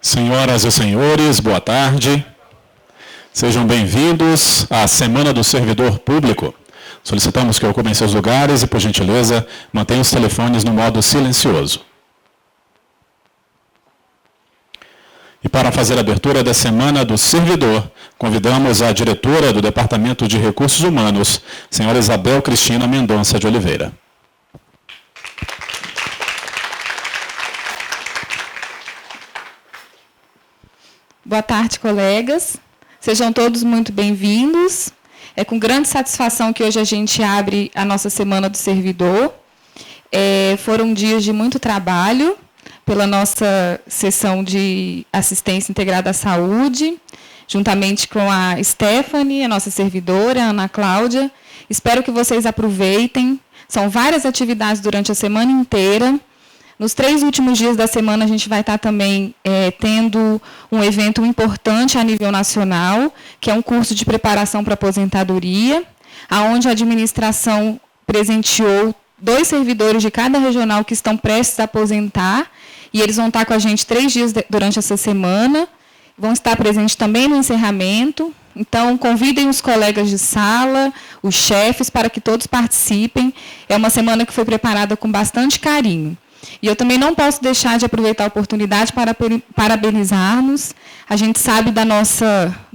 Senhoras e senhores, boa tarde. Sejam bem-vindos à Semana do Servidor Público. Solicitamos que ocupem seus lugares e, por gentileza, mantenham os telefones no modo silencioso. E para fazer a abertura da Semana do Servidor, convidamos a diretora do Departamento de Recursos Humanos, senhora Isabel Cristina Mendonça de Oliveira. Boa tarde, colegas. Sejam todos muito bem-vindos. É com grande satisfação que hoje a gente abre a nossa Semana do Servidor. Foram dias de muito trabalho pela nossa sessão de assistência integrada à saúde, juntamente com a Stephanie, a nossa servidora, a Ana Cláudia. Espero que vocês aproveitem. São várias atividades durante a semana inteira. Nos 3 últimos dias da semana, a gente vai estar também tendo um evento importante a nível nacional, que é um curso de preparação para aposentadoria, onde a administração presenteou 2 servidores de cada regional que estão prestes a aposentar, e eles vão estar com a gente 3 dias durante essa semana, vão estar presentes também no encerramento. Então, convidem os colegas de sala, os chefes, para que todos participem. É uma semana que foi preparada com bastante carinho. E eu também não posso deixar de aproveitar a oportunidade para parabenizar-nos. A gente sabe do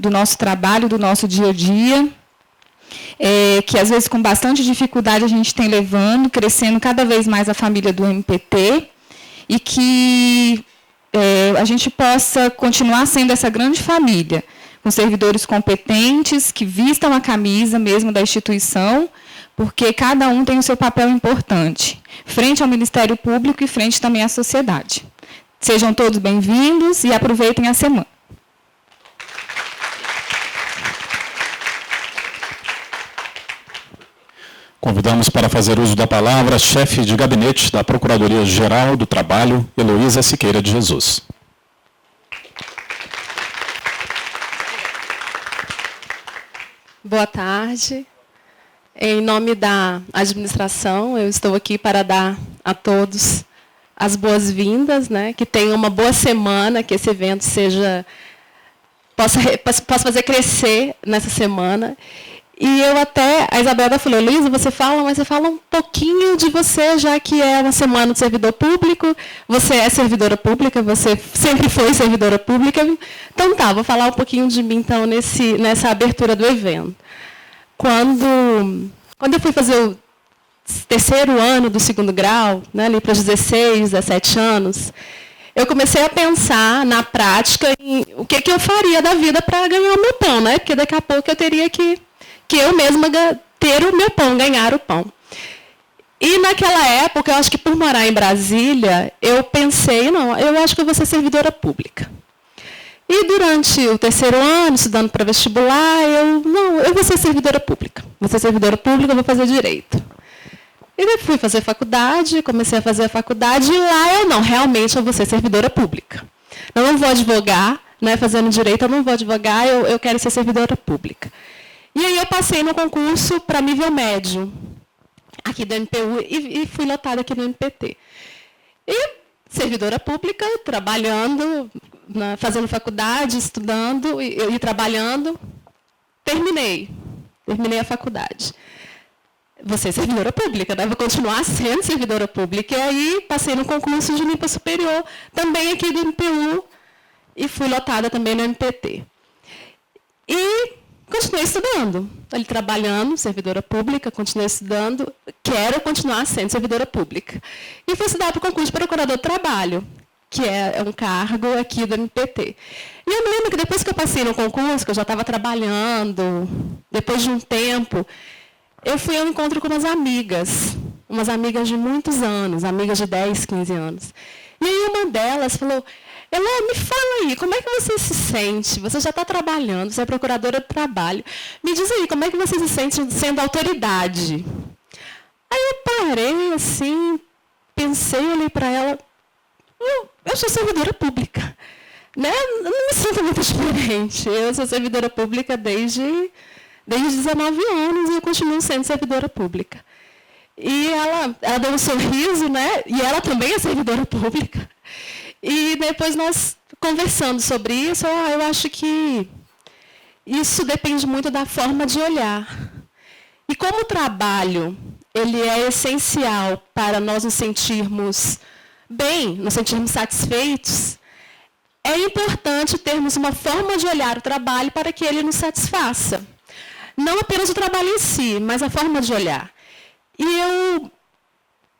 nosso trabalho, do nosso dia a dia, que às vezes com bastante dificuldade a gente tem levando, crescendo cada vez mais a família do MPT, e que a gente possa continuar sendo essa grande família, com servidores competentes, que vistam a camisa mesmo da instituição, porque cada um tem o seu papel importante, frente ao Ministério Público e frente também à sociedade. Sejam todos bem-vindos e aproveitem a semana. Convidamos para fazer uso da palavra a chefe de gabinete da Procuradoria-Geral do Trabalho, Heloísa Siqueira de Jesus. Boa tarde. Em nome da administração, eu estou aqui para dar a todos as boas-vindas, né? Que tenham uma boa semana, que esse evento possa fazer crescer nessa semana. E a Isabela falou, Luísa, mas você fala um pouquinho de você, já que é uma semana do servidor público, você é servidora pública, você sempre foi servidora pública. Então tá, vou falar um pouquinho de mim então nessa abertura do evento. Quando eu fui fazer o 3º ano do 2º grau, né, ali para os 16, 17 anos, eu comecei a pensar na prática em o que eu faria da vida para ganhar o meu pão, né? Porque daqui a pouco eu teria que eu mesma ter o meu pão, ganhar o pão. E naquela época, eu acho que por morar em Brasília, eu pensei, não, eu acho que eu vou ser servidora pública. E durante o 3º ano, estudando para vestibular, eu vou ser servidora pública. Vou ser servidora pública, vou fazer direito. E daí fui fazer faculdade, comecei a fazer a faculdade, e lá realmente eu vou ser servidora pública. Eu não vou advogar, né, fazendo direito, eu não vou advogar, eu quero ser servidora pública. E aí eu passei no concurso para nível médio, aqui do MPU, e fui lotada aqui no MPT. E servidora pública, trabalhando, fazendo faculdade, estudando e trabalhando, terminei a faculdade. Vou ser servidora pública, né? Vou continuar sendo servidora pública. E aí passei no concurso de nível superior, também aqui do MPU, e fui lotada também no MPT. E continuei estudando, ali trabalhando, servidora pública, continuei estudando, quero continuar sendo servidora pública. E fui estudar para o concurso de procurador do trabalho, que é um cargo aqui do MPT. E eu me lembro que depois que eu passei no concurso, que eu já estava trabalhando, depois de um tempo, eu fui ao encontro com umas amigas de muitos anos, amigas de 10, 15 anos. E aí uma delas falou, Elô, me fala aí, como é que você se sente? Você já está trabalhando, você é procuradora do trabalho. Me diz aí, como é que você se sente sendo autoridade? Aí eu parei assim, pensei, olhei para ela, eu sou servidora pública. Né? Não me sinto muito diferente. Eu sou servidora pública desde 19 anos e eu continuo sendo servidora pública. E ela deu um sorriso, né? E ela também é servidora pública. E depois nós conversando sobre isso, eu acho que isso depende muito da forma de olhar. E como o trabalho ele é essencial para nós nos sentirmos bem, nos sentirmos satisfeitos, é importante termos uma forma de olhar o trabalho para que ele nos satisfaça. Não apenas o trabalho em si, mas a forma de olhar. E eu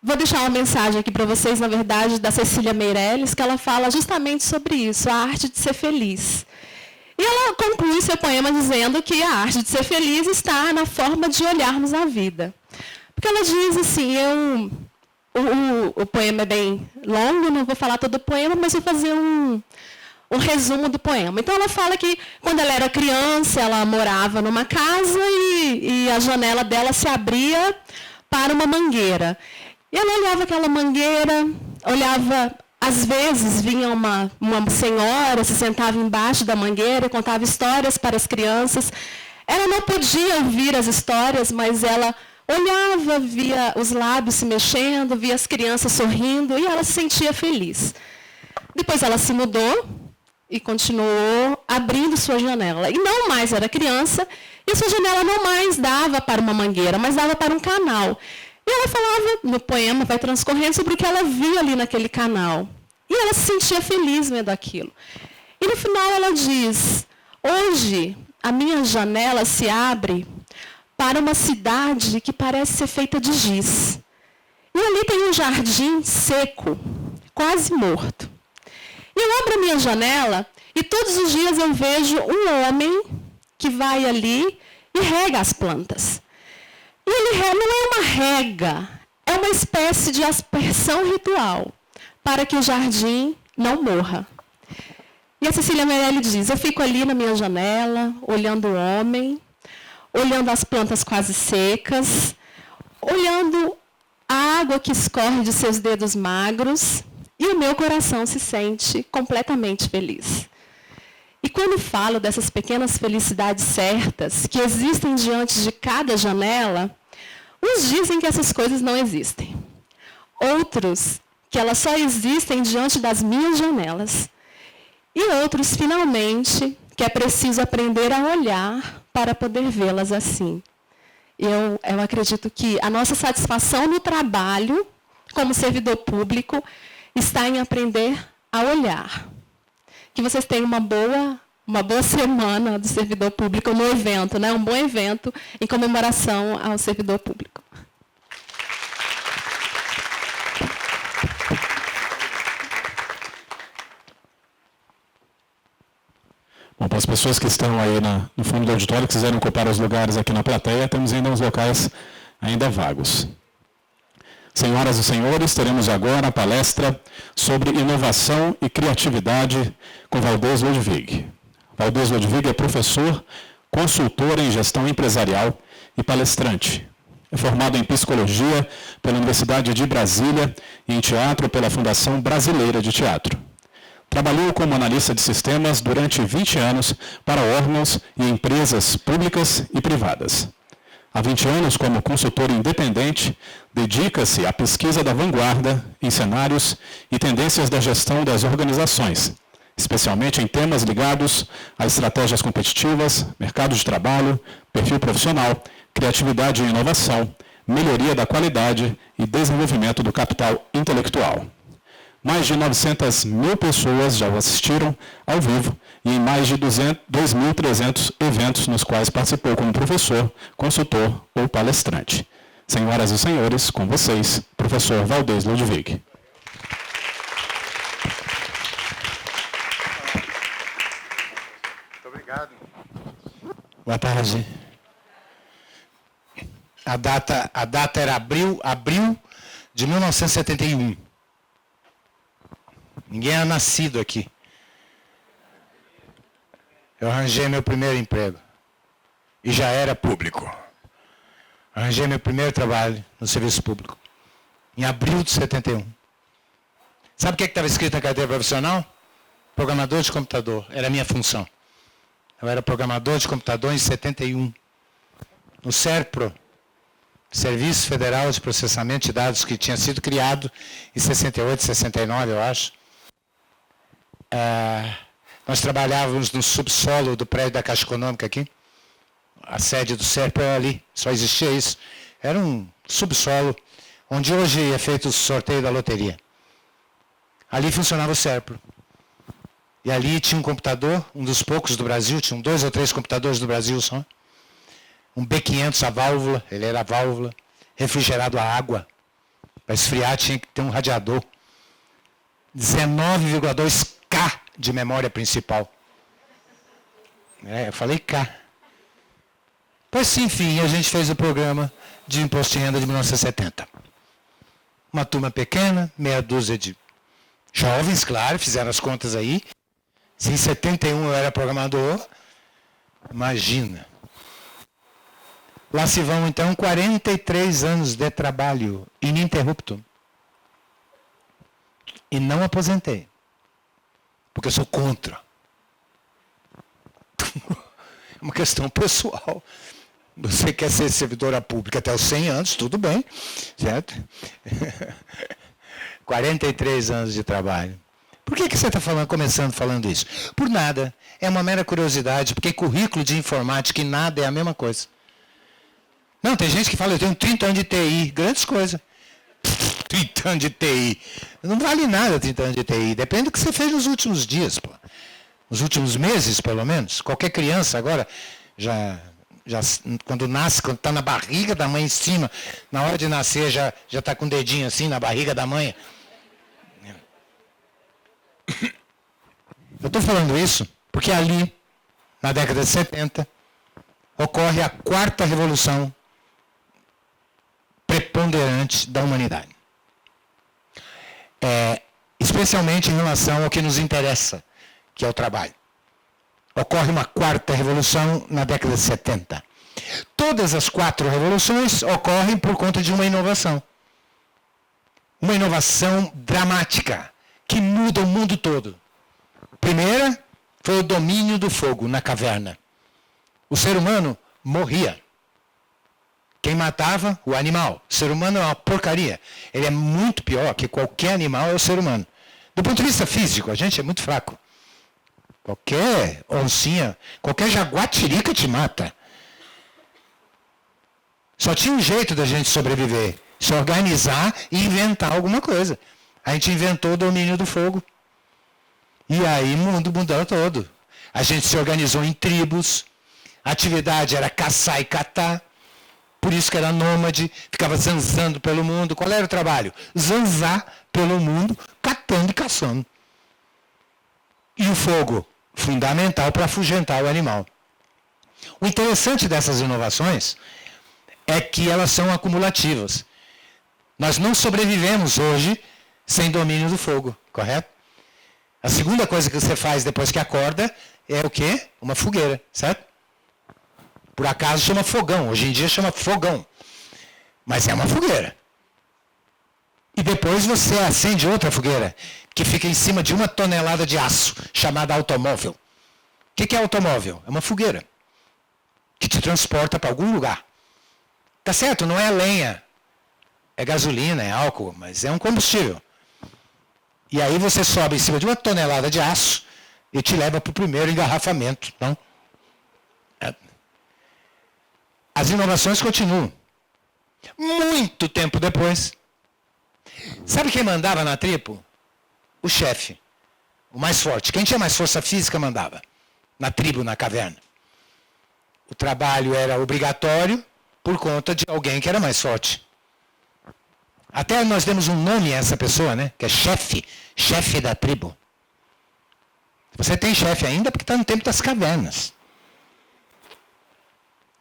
vou deixar uma mensagem aqui para vocês, na verdade, da Cecília Meirelles, que ela fala justamente sobre isso, a arte de ser feliz. E ela conclui seu poema dizendo que a arte de ser feliz está na forma de olharmos a vida. Porque ela diz assim, o poema é bem longo, não vou falar todo o poema, mas vou fazer um resumo do poema. Então ela fala que quando ela era criança, ela morava numa casa e a janela dela se abria para uma mangueira. E ela olhava aquela mangueira, olhava, às vezes vinha uma senhora, se sentava embaixo da mangueira e contava histórias para as crianças. Ela não podia ouvir as histórias, mas ela olhava, via os lábios se mexendo, via as crianças sorrindo e ela se sentia feliz. Depois ela se mudou e continuou abrindo sua janela. E não mais era criança, e sua janela não mais dava para uma mangueira, mas dava para um canal. E ela falava, no poema, vai transcorrendo sobre o que ela via ali naquele canal. E ela se sentia feliz vendo aquilo. E no final ela diz, hoje a minha janela se abre para uma cidade que parece ser feita de giz. E ali tem um jardim seco, quase morto. E eu abro a minha janela e todos os dias eu vejo um homem que vai ali e rega as plantas. E ele não é uma rega, é uma espécie de aspersão ritual para que o jardim não morra. E a Cecília Meirelles diz, eu fico ali na minha janela, olhando o homem, olhando as plantas quase secas, olhando a água que escorre de seus dedos magros, e o meu coração se sente completamente feliz. E quando falo dessas pequenas felicidades certas que existem diante de cada janela, uns dizem que essas coisas não existem. Outros, que elas só existem diante das minhas janelas. E outros, finalmente, que é preciso aprender a olhar para poder vê-las assim. Eu acredito que a nossa satisfação no trabalho, como servidor público, está em aprender a olhar. Que vocês tenham uma boa semana do servidor público no evento, né? Um bom evento em comemoração ao servidor público. Bom, para as pessoas que estão aí no fundo do auditório, que quiserem ocupar os lugares aqui na plateia, temos ainda uns locais ainda vagos. Senhoras e senhores, teremos agora a palestra sobre inovação e criatividade com Valdez Ludwig. Valdez Ludwig é professor, consultor em gestão empresarial e palestrante. É formado em psicologia pela Universidade de Brasília e em teatro pela Fundação Brasileira de Teatro. Trabalhou como analista de sistemas durante 20 anos para órgãos e empresas públicas e privadas. Há 20 anos, como consultor independente, dedica-se à pesquisa da vanguarda em cenários e tendências da gestão das organizações, especialmente em temas ligados a estratégias competitivas, mercado de trabalho, perfil profissional, criatividade e inovação, melhoria da qualidade e desenvolvimento do capital intelectual. Mais de 900 mil pessoas já o assistiram ao vivo e em mais de 2.300 eventos nos quais participou como professor, consultor ou palestrante. Senhoras e senhores, com vocês, professor Valdez Ludwig. Muito obrigado. Boa tarde. A data era abril de 1971. Ninguém era nascido aqui. Eu arranjei meu primeiro emprego. E já era público. Arranjei meu primeiro trabalho no serviço público. Em abril de 71. Sabe o que estava escrito na carteira profissional? Programador de computador. Era a minha função. Eu era programador de computador em 71. No SERPRO. Serviço Federal de Processamento de Dados, que tinha sido criado em 68, 69, eu acho. nós trabalhávamos no subsolo do prédio da Caixa Econômica aqui. A sede do SERPRO era ali, só existia isso. Era um subsolo, onde hoje é feito o sorteio da loteria. Ali funcionava o SERPRO. E ali tinha um computador, um dos poucos do Brasil, tinham 2 ou 3 computadores do Brasil só. Um B500 a válvula, ele era a válvula, refrigerado a água. Para esfriar tinha que ter um radiador. 19,2K de memória principal. Eu falei K. Pois, enfim, a gente fez o programa de imposto de renda de 1970. Uma turma pequena, meia dúzia de jovens, claro, fizeram as contas aí. Se em 71 eu era programador, imagina. Lá se vão, então, 43 anos de trabalho ininterrupto. E não aposentei. Porque eu sou contra. É uma questão pessoal. Você quer ser servidora pública até os 100 anos, tudo bem, certo? 43 anos de trabalho. Por que você está começando falando isso? Por nada. É uma mera curiosidade, porque currículo de informática e nada é a mesma coisa. Não, tem gente que fala, eu tenho 30 anos de TI, grandes coisas. 30 anos de TI. Não vale nada 30 anos de TI, depende do que você fez nos últimos dias, pô. Nos últimos meses, pelo menos. Qualquer criança agora, quando nasce, quando está na barriga da mãe em cima, na hora de nascer já está com o dedinho assim na barriga da mãe. Eu estou falando isso porque ali, na década de 70, ocorre a 4ª revolução preponderante da humanidade. Especialmente em relação ao que nos interessa, que é o trabalho. Ocorre uma 4ª revolução na década de 70. Todas as 4 revoluções ocorrem por conta de uma inovação. Uma inovação dramática, que muda o mundo todo. Primeira foi o domínio do fogo na caverna. O ser humano morria. Quem matava? O animal. O ser humano é uma porcaria. Ele é muito pior que qualquer animal, é o ser humano. Do ponto de vista físico, a gente é muito fraco. Qualquer oncinha, qualquer jaguatirica te mata. Só tinha um jeito da gente sobreviver. Se organizar e inventar alguma coisa. A gente inventou o domínio do fogo. E aí o mundo mudou todo. A gente se organizou em tribos. A atividade era caçar e catar. Por isso que era nômade, ficava zanzando pelo mundo. Qual era o trabalho? Zanzar pelo mundo, catando e caçando. E o fogo, fundamental para afugentar o animal. O interessante dessas inovações é que elas são acumulativas. Nós não sobrevivemos hoje sem domínio do fogo, correto? A segunda coisa que você faz depois que acorda é o quê? Uma fogueira, certo? Por acaso chama fogão, hoje em dia chama fogão. Mas é uma fogueira. E depois você acende outra fogueira, que fica em cima de 1 tonelada de aço, chamada automóvel. O que é automóvel? É uma fogueira, que te transporta para algum lugar. Tá certo? Não é lenha, é gasolina, é álcool, mas é um combustível. E aí você sobe em cima de 1 tonelada de aço e te leva para o primeiro engarrafamento. Então, as inovações continuam. Muito tempo depois. Sabe quem mandava na tribo? O chefe. O mais forte. Quem tinha mais força física mandava. Na tribo, na caverna. O trabalho era obrigatório por conta de alguém que era mais forte. Até nós demos um nome a essa pessoa, né? Que é chefe. Chefe da tribo. Você tem chefe ainda porque está no tempo das cavernas.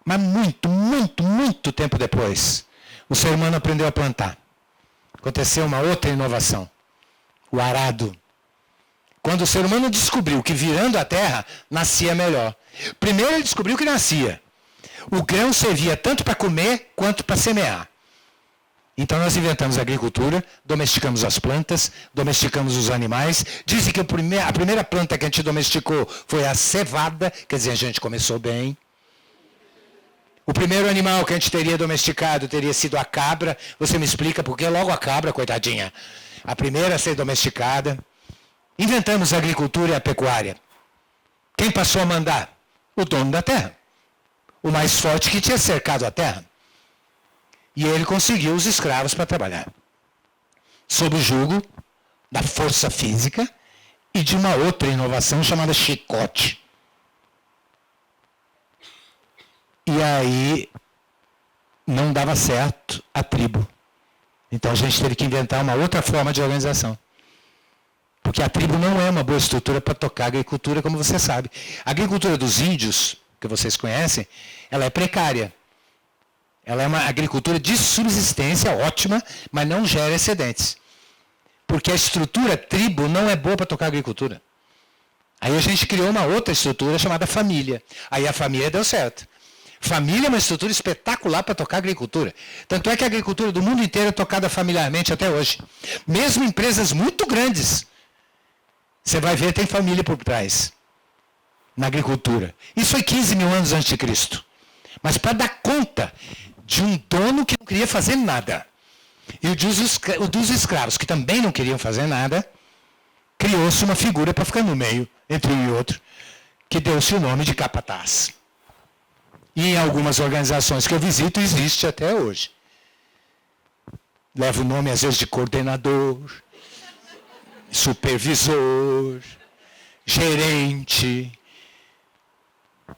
Mas muito tempo depois, o ser humano aprendeu a plantar. Aconteceu uma outra inovação. O arado. Quando o ser humano descobriu que virando a terra, nascia melhor. Primeiro ele descobriu que nascia. O grão servia tanto para comer quanto para semear. Então nós inventamos a agricultura, domesticamos as plantas, domesticamos os animais. Dizem que a primeira planta que a gente domesticou foi a cevada, quer dizer, a gente começou bem. O primeiro animal que a gente teria domesticado teria sido a cabra. Você me explica por que logo a cabra, coitadinha? A primeira a ser domesticada. Inventamos a agricultura e a pecuária. Quem passou a mandar? O dono da terra. O mais forte que tinha cercado a terra. E ele conseguiu os escravos para trabalhar. Sob o jugo da força física e de uma outra inovação chamada chicote. E aí não dava certo a tribo. Então a gente teve que inventar uma outra forma de organização. Porque a tribo não é uma boa estrutura para tocar a agricultura, como você sabe. A agricultura dos índios, que vocês conhecem, ela é precária. Ela é uma agricultura de subsistência ótima, mas não gera excedentes. Porque a estrutura tribo não é boa para tocar a agricultura. Aí a gente criou uma outra estrutura chamada família. Aí a família deu certo. Família é uma estrutura espetacular para tocar a agricultura. Tanto é que a agricultura do mundo inteiro é tocada familiarmente até hoje. Mesmo empresas muito grandes, você vai ver, tem família por trás. Na agricultura. Isso foi 15 mil anos antes de Cristo. Mas para dar conta de um dono que não queria fazer nada. E o dos escravos, que também não queriam fazer nada, criou-se uma figura para ficar no meio, entre um e outro, que deu-se o nome de capataz. E em algumas organizações que eu visito, existe até hoje. Leva o nome, às vezes, de coordenador, supervisor, gerente,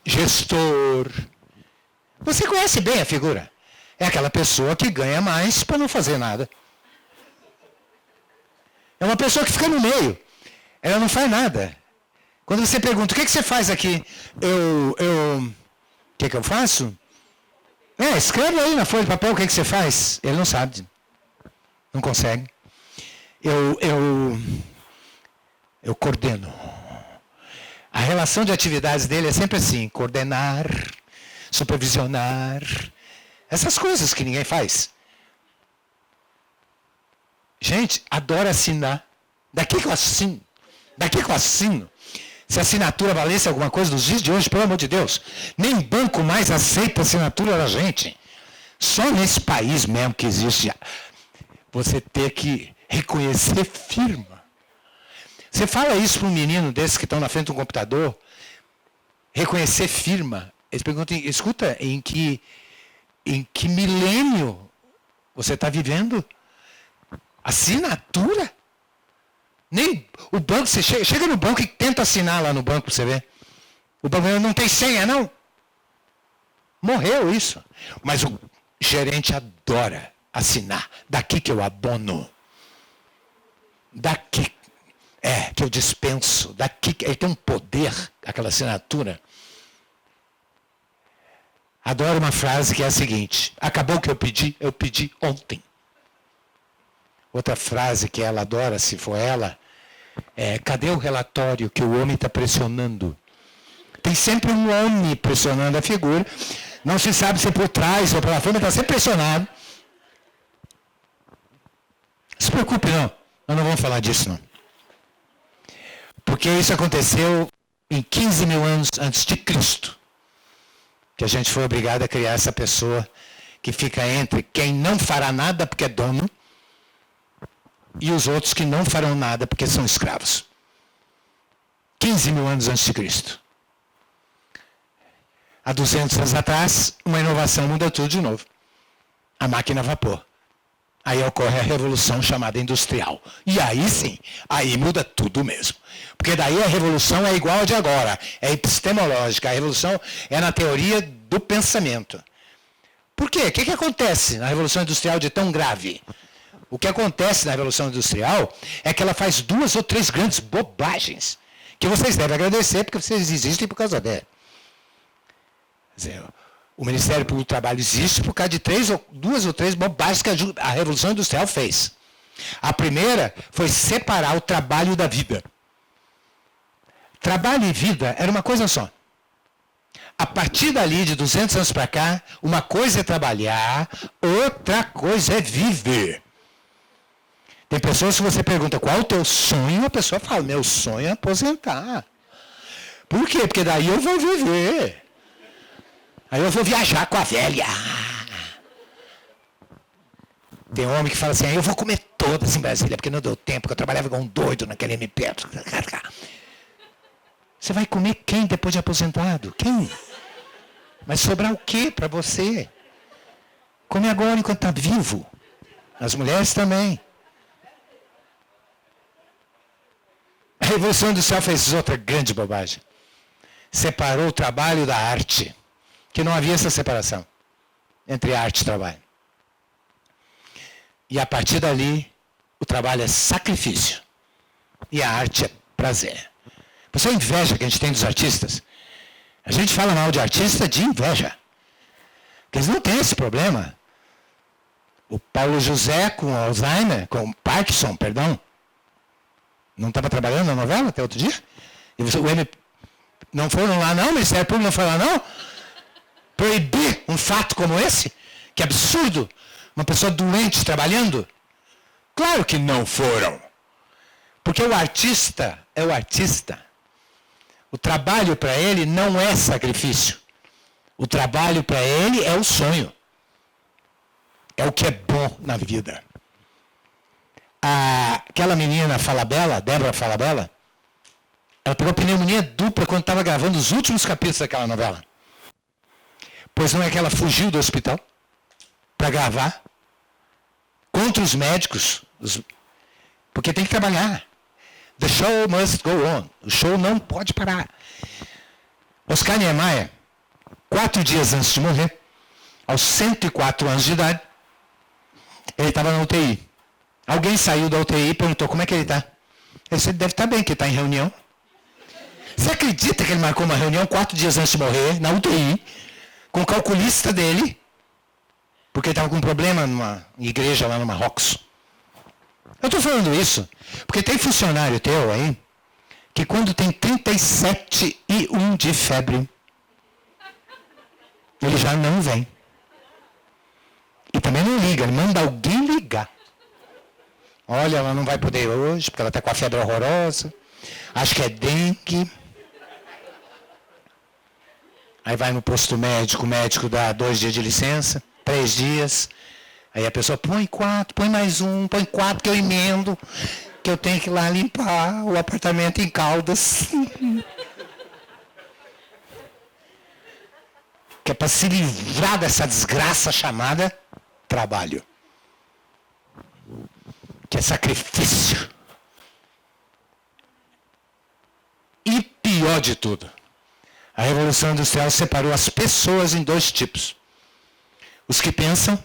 gestor. Você conhece bem a figura. É aquela pessoa que ganha mais para não fazer nada. É uma pessoa que fica no meio. Ela não faz nada. Quando você pergunta, o que você faz aqui? O que eu faço? Escreve aí na folha de papel o que você faz. Ele não sabe. Não consegue. Eu coordeno. A relação de atividades dele é sempre assim: coordenar, supervisionar, essas coisas que ninguém faz. Gente, adoro assinar. Daqui que eu assino. Daqui que eu assino. Se a assinatura valesse alguma coisa nos dias de hoje, pelo amor de Deus, nem banco mais aceita a assinatura da gente. Só nesse país mesmo que existe você ter que reconhecer firma. Você fala isso para um menino desses que estão na frente do computador, reconhecer firma. Eles perguntam, escuta, em que milênio você está vivendo? Assinatura? Nem o banco, você chega no banco e tenta assinar lá no banco para você ver. O banco não tem senha, não. Morreu isso. Mas o gerente adora assinar. Daqui que eu abono. Daqui que eu dispenso. Daqui ele tem um poder, aquela assinatura. Adoro uma frase que é a seguinte: acabou o que eu pedi ontem. Outra frase que ela adora, se for ela, é: cadê o relatório que o homem está pressionando? Tem sempre um homem pressionando a figura. Não se sabe se é por trás ou pela frente, está sempre pressionado. Não se preocupe, não. Nós não vamos falar disso, não. Porque isso aconteceu em 15 mil anos antes de Cristo. Que a gente foi obrigado a criar essa pessoa que fica entre quem não fará nada porque é dono e os outros que não farão nada porque são escravos. 15 mil anos antes de Cristo. Há 200 anos atrás, uma inovação muda tudo de novo. A máquina a vapor. Aí ocorre a revolução chamada industrial. E aí sim, aí muda tudo mesmo. Porque daí a revolução é igual a de agora. É epistemológica. A revolução é na teoria do pensamento. Por quê? O que acontece na revolução industrial de tão grave? O que acontece na revolução industrial é que ela faz 2 ou 3 grandes bobagens. Que vocês devem agradecer porque vocês existem por causa dela. Quer dizer, o Ministério Público do Trabalho existe por causa de 2 ou 3 bobagens que a Revolução Industrial fez. A primeira foi separar o trabalho da vida. Trabalho e vida era uma coisa só. A partir dali, de 200 anos para cá, uma coisa é trabalhar, outra coisa é viver. Tem pessoas que você pergunta qual é o teu sonho, a pessoa fala, meu sonho é aposentar. Por quê? Porque daí eu vou viver. Aí eu vou viajar com a velha. Tem homem que fala assim, eu vou comer todas em Brasília, porque não deu tempo, porque eu trabalhava com um doido naquele MP. Você vai comer quem depois de aposentado? Quem? Mas sobrar o quê para você? Come agora enquanto está vivo. As mulheres também. A Revolução Industrial fez outra grande bobagem. Separou o trabalho da arte. Que não havia essa separação entre arte e trabalho. E a partir dali, o trabalho é sacrifício. E a arte é prazer. Você inveja que a gente tem dos artistas? A gente fala mal de artista de inveja. Porque eles não têm esse problema. O Paulo José com Alzheimer, com Parkinson, perdão, não estava trabalhando na novela até outro dia? E o M não foram lá não? O Ministério Público não foi lá não? Proibir um fato como esse? Que absurdo! Uma pessoa doente trabalhando? Claro que não foram. Porque o artista é o artista. O trabalho para ele não é sacrifício. O trabalho para ele é o sonho. É o que é bom na vida. Aquela menina Falabella, Débora Falabella, ela pegou pneumonia dupla quando estava gravando os últimos capítulos daquela novela. Pois não é que ela fugiu do hospital para gravar contra os médicos, porque tem que trabalhar. The show must go on. O show não pode parar. Oscar Niemeyer, 4 dias antes de morrer, aos 104 anos de idade, ele estava na UTI. Alguém saiu da UTI e perguntou como é que ele está. Ele disse, ele deve estar bem, que está em reunião. Você acredita que ele marcou uma reunião 4 dias antes de morrer, na UTI, com o calculista dele, porque ele estava com um problema numa igreja lá no Marrocos? Eu estou falando isso porque tem funcionário teu aí que quando tem 37,1 de febre, ele já não vem. E também não liga, ele manda alguém ligar. Olha, ela não vai poder ir hoje, porque ela está com a febre horrorosa. Acho que é dengue. Aí vai no posto médico, o médico dá 2 dias de licença, 3 dias. Aí a pessoa põe 4, põe mais 1, põe 4 que eu emendo, que eu tenho que ir lá limpar o apartamento em Caldas. Que é para se livrar dessa desgraça chamada trabalho. Que é sacrifício. E pior de tudo, a Revolução Industrial separou as pessoas em 2 tipos. Os que pensam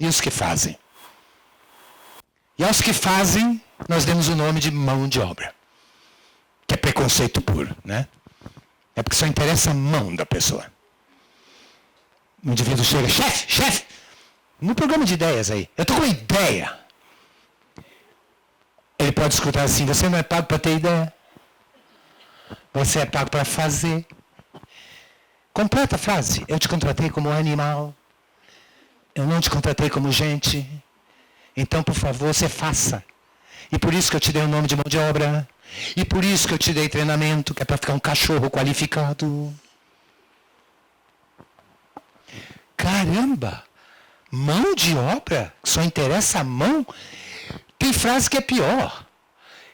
e os que fazem. E aos que fazem, nós demos o nome de mão de obra. Que é preconceito puro, né? É porque só interessa a mão da pessoa. O indivíduo chega, chefe, no programa de ideias aí, eu estou com uma ideia. Ele pode escutar assim, você não é pago para ter ideia. Você é pago para fazer. Completa a frase. Eu te contratei como animal. Eu não te contratei como gente. Então, por favor, você faça. E por isso que eu te dei o nome de mão de obra. E por isso que eu te dei treinamento, que é para ficar um cachorro qualificado. Caramba! Mão de obra? Só interessa a mão? Tem frase que é pior.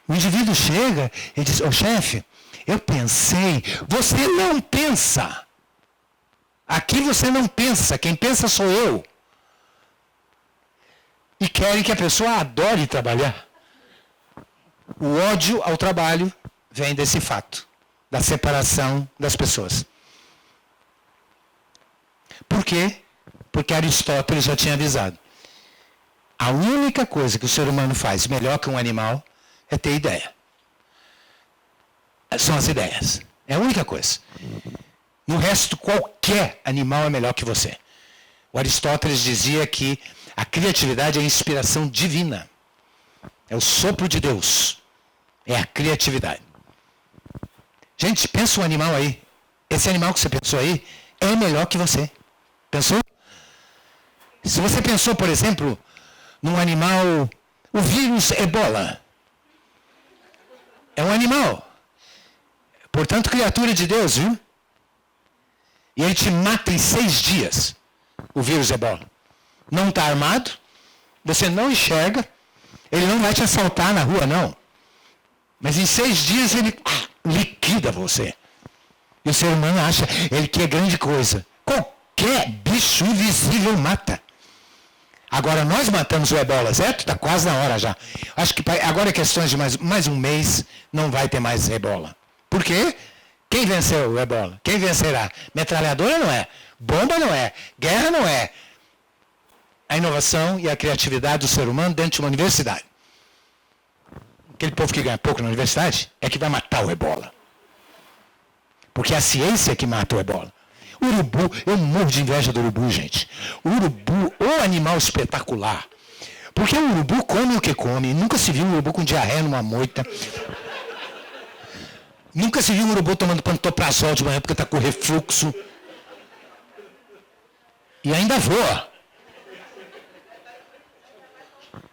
O indivíduo chega e diz, ô chefe, eu pensei. Você não pensa. Aqui você não pensa. Quem pensa sou eu. E querem que a pessoa adore trabalhar. O ódio ao trabalho vem desse fato, da separação das pessoas. Por quê? Porque Aristóteles já tinha avisado. A única coisa que o ser humano faz melhor que um animal é ter ideia. São as ideias. É a única coisa. No resto, qualquer animal é melhor que você. O Aristóteles dizia que a criatividade é a inspiração divina. É o sopro de Deus. É a criatividade. Gente, pensa um animal aí. Esse animal que você pensou aí é melhor que você. Pensou? Se você pensou, por exemplo, num animal, o vírus Ebola. É um animal. Portanto, criatura de Deus, viu? E ele te mata em 6 dias, o vírus Ebola. Não está armado, Você não enxerga, ele não vai te assaltar na rua, não. Mas em 6 dias ele liquida você. E o ser humano acha ele que é grande coisa. Qualquer bicho invisível mata. Agora nós matamos o ebola, certo? Está quase na hora já. Acho que agora é questão de mais um mês, não vai ter mais ebola. Por quê? Quem venceu o ebola? Quem vencerá? Metralhadora não é. Bomba não é. Guerra não é. A inovação e a criatividade do ser humano dentro de uma universidade. Aquele povo que ganha pouco na universidade é que vai matar o ebola. Porque é a ciência que mata o ebola. Urubu, eu morro de inveja do urubu, gente. O urubu, o animal espetacular. Porque o urubu come o que come. Nunca se viu um urubu com diarreia numa moita. Nunca se viu um urubu tomando pantoprazol de manhã porque está com refluxo. E ainda voa.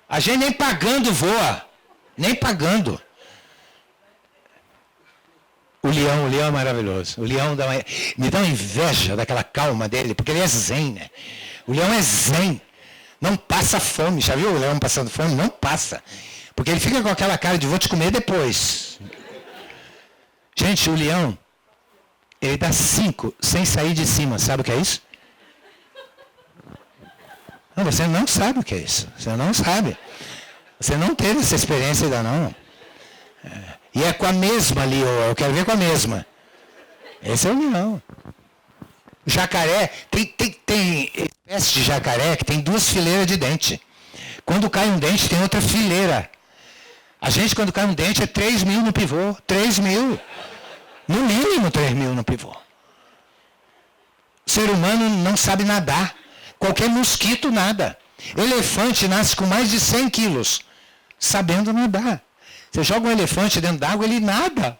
A gente nem pagando voa. Nem pagando. O leão é maravilhoso. O leão me dá uma inveja daquela calma dele, porque ele é zen, né? O leão é zen. Não passa fome. Já viu o leão passando fome? Não passa. Porque ele fica com aquela cara de vou te comer depois. Gente, o leão, ele dá 5 sem sair de cima. Sabe o que é isso? Não, você não sabe o que é isso. Você não sabe. Você não teve essa experiência ainda não. E é com a mesma ali, eu quero ver com a mesma. Esse é o leão. Jacaré, tem espécie de jacaré que tem 2 fileiras de dente. Quando cai um dente, tem outra fileira. A gente, quando cai um dente, é 3 mil no pivô. 3 mil. No mínimo 3 mil no pivô. O ser humano não sabe nadar. Qualquer mosquito nada. Elefante nasce com mais de 100 quilos, sabendo nadar. Você joga um elefante dentro d'água, ele nada.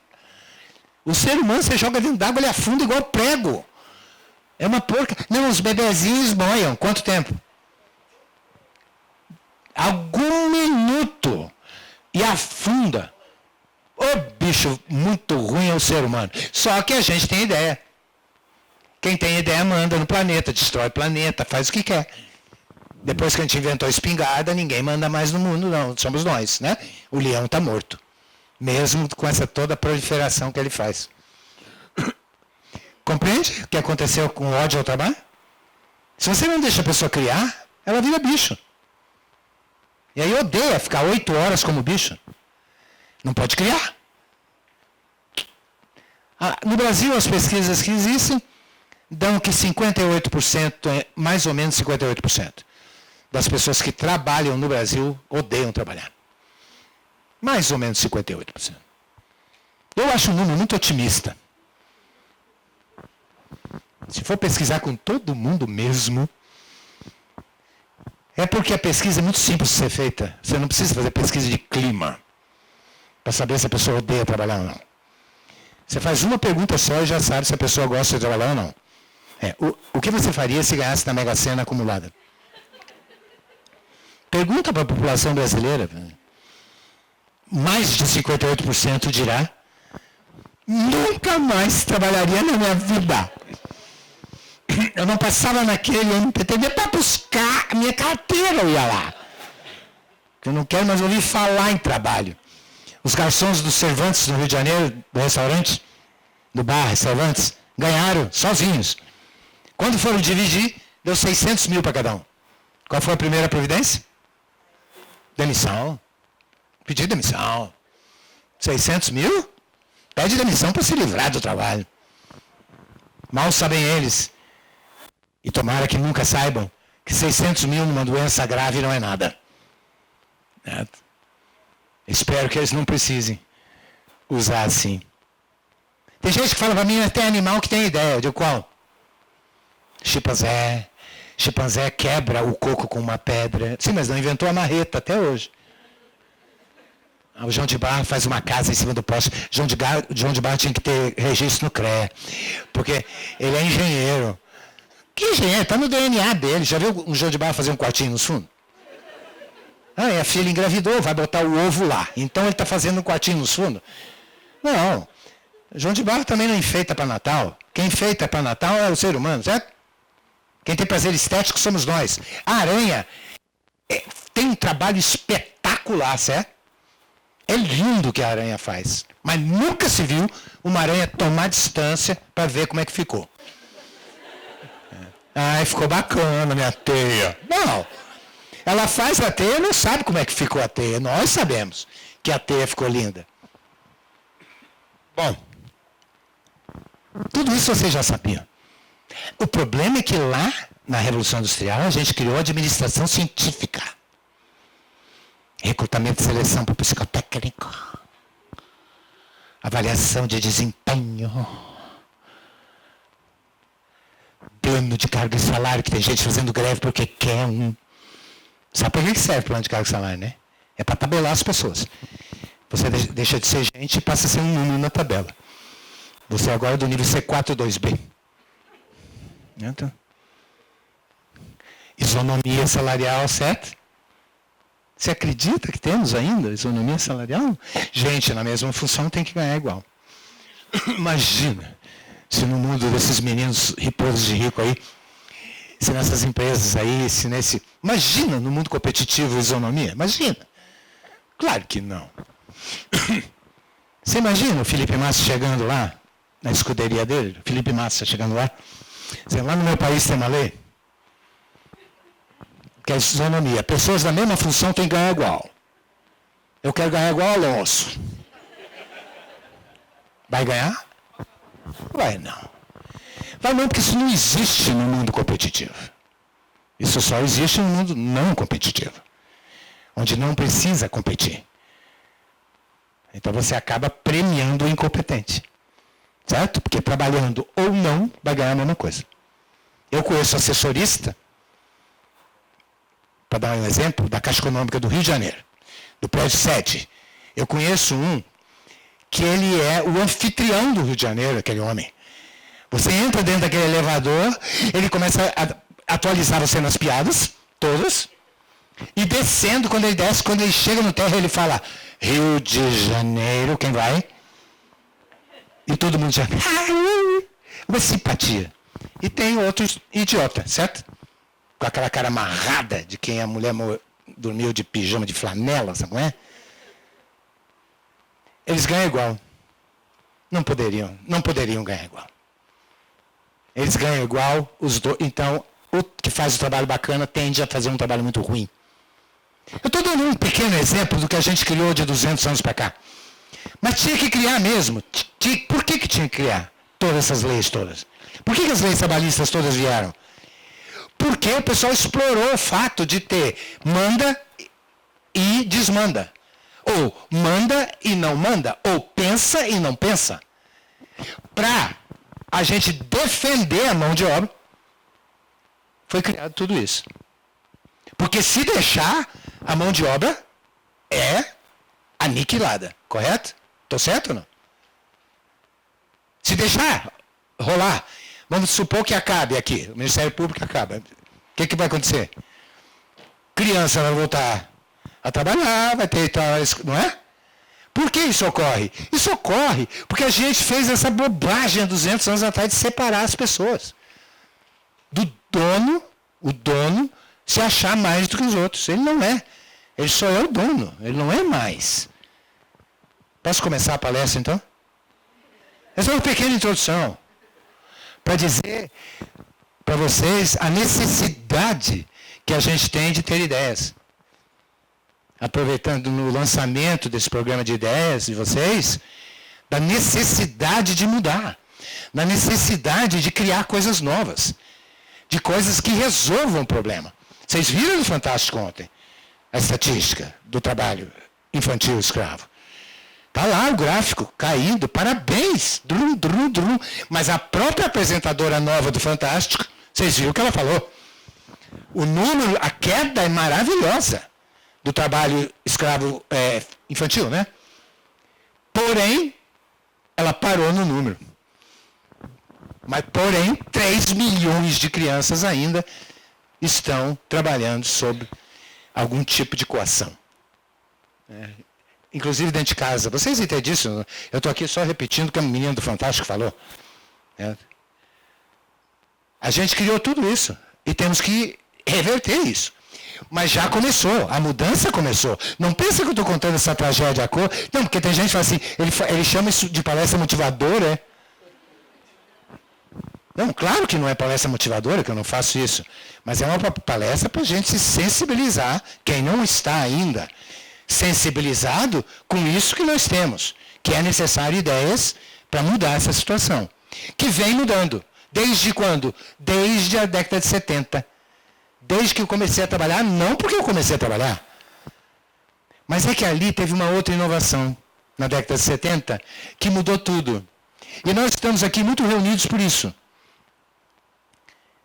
O ser humano, você joga dentro d'água, ele afunda igual prego. É uma porca. Não, os bebezinhos boiam. Quanto tempo? Algum minuto. E afunda. O bicho muito ruim é o ser humano. Só que a gente tem ideia. Quem tem ideia manda no planeta, destrói o planeta, faz o que quer. Depois que a gente inventou a espingarda, ninguém manda mais no mundo, não. Somos nós, né? O leão está morto. Mesmo com essa toda proliferação que ele faz. Compreende o que aconteceu com o ódio ao trabalho? Se você não deixa a pessoa criar, ela vira bicho. E aí odeia ficar 8 horas como bicho. Não pode criar. No Brasil, as pesquisas que existem dão que 58%, mais ou menos 58%, das pessoas que trabalham no Brasil odeiam trabalhar. Mais ou menos 58%. Eu acho um número muito otimista. Se for pesquisar com todo mundo mesmo, é porque a pesquisa é muito simples de ser feita. Você não precisa fazer pesquisa de clima para saber se a pessoa odeia trabalhar ou não. Você faz uma pergunta só e já sabe se a pessoa gosta de trabalhar ou não. O que você faria se ganhasse na Mega Sena acumulada? Pergunta para a população brasileira. Mais de 58% dirá: nunca mais trabalharia na minha vida. Eu não passava naquele MPTV para buscar a minha carteira, eu ia lá. Eu não quero mais ouvir falar em trabalho. Os garçons do Cervantes, no Rio de Janeiro, do restaurante, do bar Cervantes, ganharam sozinhos. Quando foram dividir, deu 600 mil para cada um. Qual foi a primeira providência? Demissão. Pedir demissão. 600 mil? Pede demissão para se livrar do trabalho. Mal sabem eles, e tomara que nunca saibam, que 600 mil numa doença grave não é nada. Espero que eles não precisem usar assim. Tem gente que fala para mim, tem animal que tem ideia. De qual? Chimpanzé. Chimpanzé quebra o coco com uma pedra. Sim, mas não inventou a marreta até hoje. O João de Barro faz uma casa em cima do poste. João de Barro tinha que ter registro no CREA. Porque ele é engenheiro. Que engenheiro? Está no DNA dele. Já viu o João de Barro fazer um quartinho no fundo? A filha engravidou, vai botar o ovo lá. Então ele está fazendo um quartinho no fundo? Não. João de Barro também não enfeita para Natal. Quem enfeita para Natal é o ser humano, certo? Quem tem prazer estético somos nós. A aranha, tem um trabalho espetacular, certo? É lindo o que a aranha faz. Mas nunca se viu uma aranha tomar distância para ver como é que ficou. Ai, ficou bacana minha teia. Não. Ela faz a teia e não sabe como é que ficou a teia. Nós sabemos que a teia ficou linda. Bom, tudo isso vocês já sabiam. O problema é que lá, na Revolução Industrial, a gente criou a administração científica. Recrutamento e seleção para o psicotécnico. Avaliação de desempenho. Plano de carga e salário, que tem gente fazendo greve porque quer um. Sabe para que serve plano de carga e salário, né? É para tabelar as pessoas. Você deixa de ser gente e passa a ser um número na tabela. Você agora é do nível C4 2B. Então, isonomia salarial, certo? Você acredita que temos ainda isonomia salarial? Gente, na mesma função tem que ganhar igual. Imagina se no mundo desses meninos riposos de rico aí, se nessas empresas aí, se nesse... Imagina no mundo competitivo isonomia? Imagina. Claro que não. Você imagina o Felipe Massa chegando lá, na escuderia dele? O Felipe Massa chegando lá. Lá no meu país tem uma lei que é a isonomia. Pessoas da mesma função têm que ganhar igual. Eu quero ganhar igual ao Alonso. Vai ganhar? Vai não. Vai não, porque isso não existe no mundo competitivo. Isso só existe no mundo não competitivo, onde não precisa competir. Então você acaba premiando o incompetente. Certo? Porque trabalhando ou não, vai ganhar a mesma coisa. Eu conheço assessorista, para dar um exemplo, da Caixa Econômica do Rio de Janeiro, do prédio 7. Eu conheço um que ele é o anfitrião do Rio de Janeiro, aquele homem. Você entra dentro daquele elevador, ele começa a atualizar você nas piadas, todas, e descendo, quando ele desce, quando ele chega no terra, ele fala, Rio de Janeiro, quem vai? E todo mundo já... Uma simpatia. E tem outros idiota, certo? Com aquela cara amarrada de quem a mulher dormiu de pijama de flanela, sabe como é? Eles ganham igual. Não poderiam ganhar igual. Eles ganham igual, então o que faz o trabalho bacana tende a fazer um trabalho muito ruim. Eu estou dando um pequeno exemplo do que a gente criou de 200 anos para cá. Mas tinha que criar mesmo. Por que tinha que criar todas essas leis todas? Por que as leis trabalhistas todas vieram? Porque o pessoal explorou o fato de ter manda e desmanda. Ou manda e não manda. Ou pensa e não pensa. Para a gente defender a mão de obra, foi criado tudo isso. Porque se deixar, a mão de obra é aniquilada. Correto? Estou certo ou não? Se deixar rolar, vamos supor que acabe aqui, o Ministério Público acaba. O que vai acontecer? Criança vai voltar a trabalhar, vai ter tal, não é? Por que isso ocorre? Isso ocorre porque a gente fez essa bobagem há 200 anos atrás de separar as pessoas. O dono se achar mais do que os outros. Ele não é. Ele só é o dono, ele não é mais. Posso começar a palestra então? Essa é uma pequena introdução para dizer para vocês a necessidade que a gente tem de ter ideias. Aproveitando no lançamento desse programa de ideias de vocês, da necessidade de mudar, da necessidade de criar coisas novas, de coisas que resolvam o problema. Vocês viram no Fantástico ontem a estatística do trabalho infantil escravo. Está lá o gráfico caindo, parabéns, drum, drum, drum. Mas a própria apresentadora nova do Fantástico, vocês viram o que ela falou. O número, a queda é maravilhosa do trabalho escravo infantil, né? Porém, ela parou no número. Mas, porém, 3 milhões de crianças ainda estão trabalhando sob algum tipo de coação. Inclusive dentro de casa. Vocês entendem disso? Eu estou aqui só repetindo o que a menina do Fantástico falou. A gente criou tudo isso. E temos que reverter isso. Mas já começou, a mudança começou. Não pensa que eu estou contando essa tragédia à cor. Não, porque tem gente que fala assim, ele chama isso de palestra motivadora, Não, claro que não é palestra motivadora, que eu não faço isso. Mas é uma palestra para a gente se sensibilizar, quem não está ainda sensibilizado com isso que nós temos, que é necessário ideias para mudar essa situação. Que vem mudando. Desde quando? Desde a década de 70. Desde que eu comecei a trabalhar, não porque eu comecei a trabalhar. Mas é que ali teve uma outra inovação, na década de 70, que mudou tudo. E nós estamos aqui muito reunidos por isso.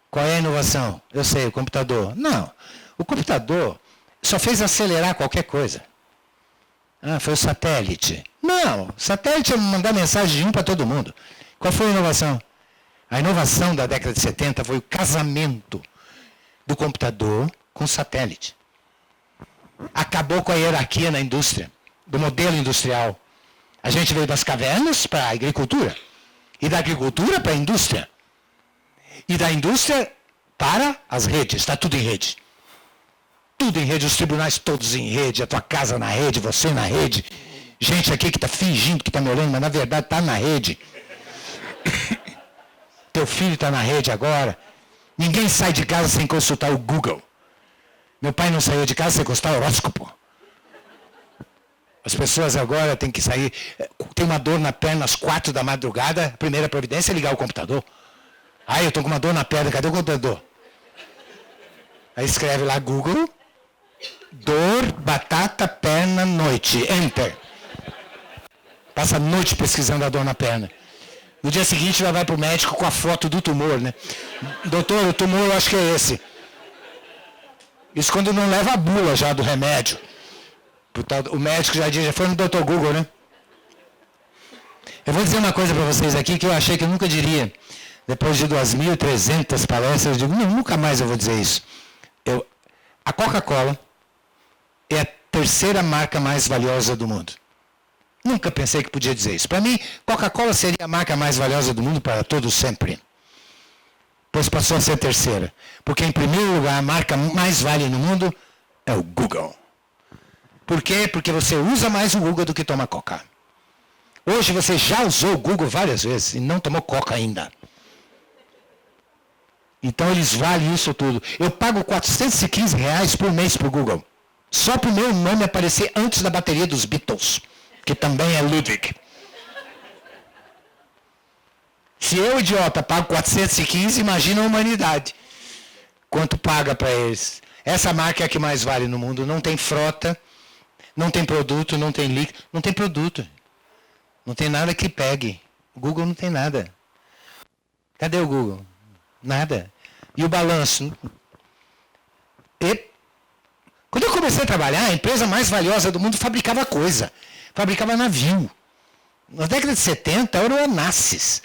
Qual é a inovação? Eu sei, o computador. Não, o computador só fez acelerar qualquer coisa. Ah, foi o satélite. Não, satélite é mandar mensagem de um para todo mundo. Qual foi a inovação? A inovação da década de 70 foi o casamento do computador com o satélite. Acabou com a hierarquia na indústria, do modelo industrial. A gente veio das cavernas para a agricultura. E da agricultura para a indústria. E da indústria para as redes. Está tudo em rede. Tudo em rede, os tribunais todos em rede, a tua casa na rede, você na rede. Gente aqui que está fingindo que está me olhando, mas na verdade está na rede. Teu filho está na rede agora. Ninguém sai de casa sem consultar o Google. Meu pai não saiu de casa sem consultar o horóscopo. As pessoas agora têm que sair, tem uma dor na perna às 4 da madrugada, a primeira providência é ligar o computador. Ah, eu estou com uma dor na perna, cadê o computador? Aí escreve lá Google, dor, batata, perna, noite, enter. Passa a noite pesquisando a dor na perna. No dia seguinte ela vai para o médico com a foto do tumor, né? Doutor, o tumor eu acho que é esse. Isso quando não leva a bula já do remédio. O médico já diz, já foi no Dr. Google, né? Eu vou dizer uma coisa para vocês aqui que eu achei que eu nunca diria. Depois de 2.300 palestras, eu digo, não, nunca mais eu vou dizer isso. A Coca-Cola é a terceira marca mais valiosa do mundo. Nunca pensei que podia dizer isso. Para mim, Coca-Cola seria a marca mais valiosa do mundo para todos sempre. Pois passou a ser a terceira. Porque, em primeiro lugar, a marca mais vale no mundo é o Google. Por quê? Porque você usa mais o Google do que toma Coca. Hoje você já usou o Google várias vezes e não tomou Coca ainda. Então eles valem isso tudo. Eu pago R$415 por mês para o Google. Só para o meu nome aparecer antes da bateria dos Beatles, que também é Ludwig. Se eu, idiota, pago 415, imagina a humanidade. Quanto paga para eles? Essa marca é a que mais vale no mundo. Não tem frota, não tem produto, não tem líquido. Não tem produto. Não tem nada que pegue. O Google não tem nada. Cadê o Google? Nada. E o balanço? Quando eu comecei a trabalhar, a empresa mais valiosa do mundo fabricava coisa. Fabricava navio. Na década de 70 era o Onassis.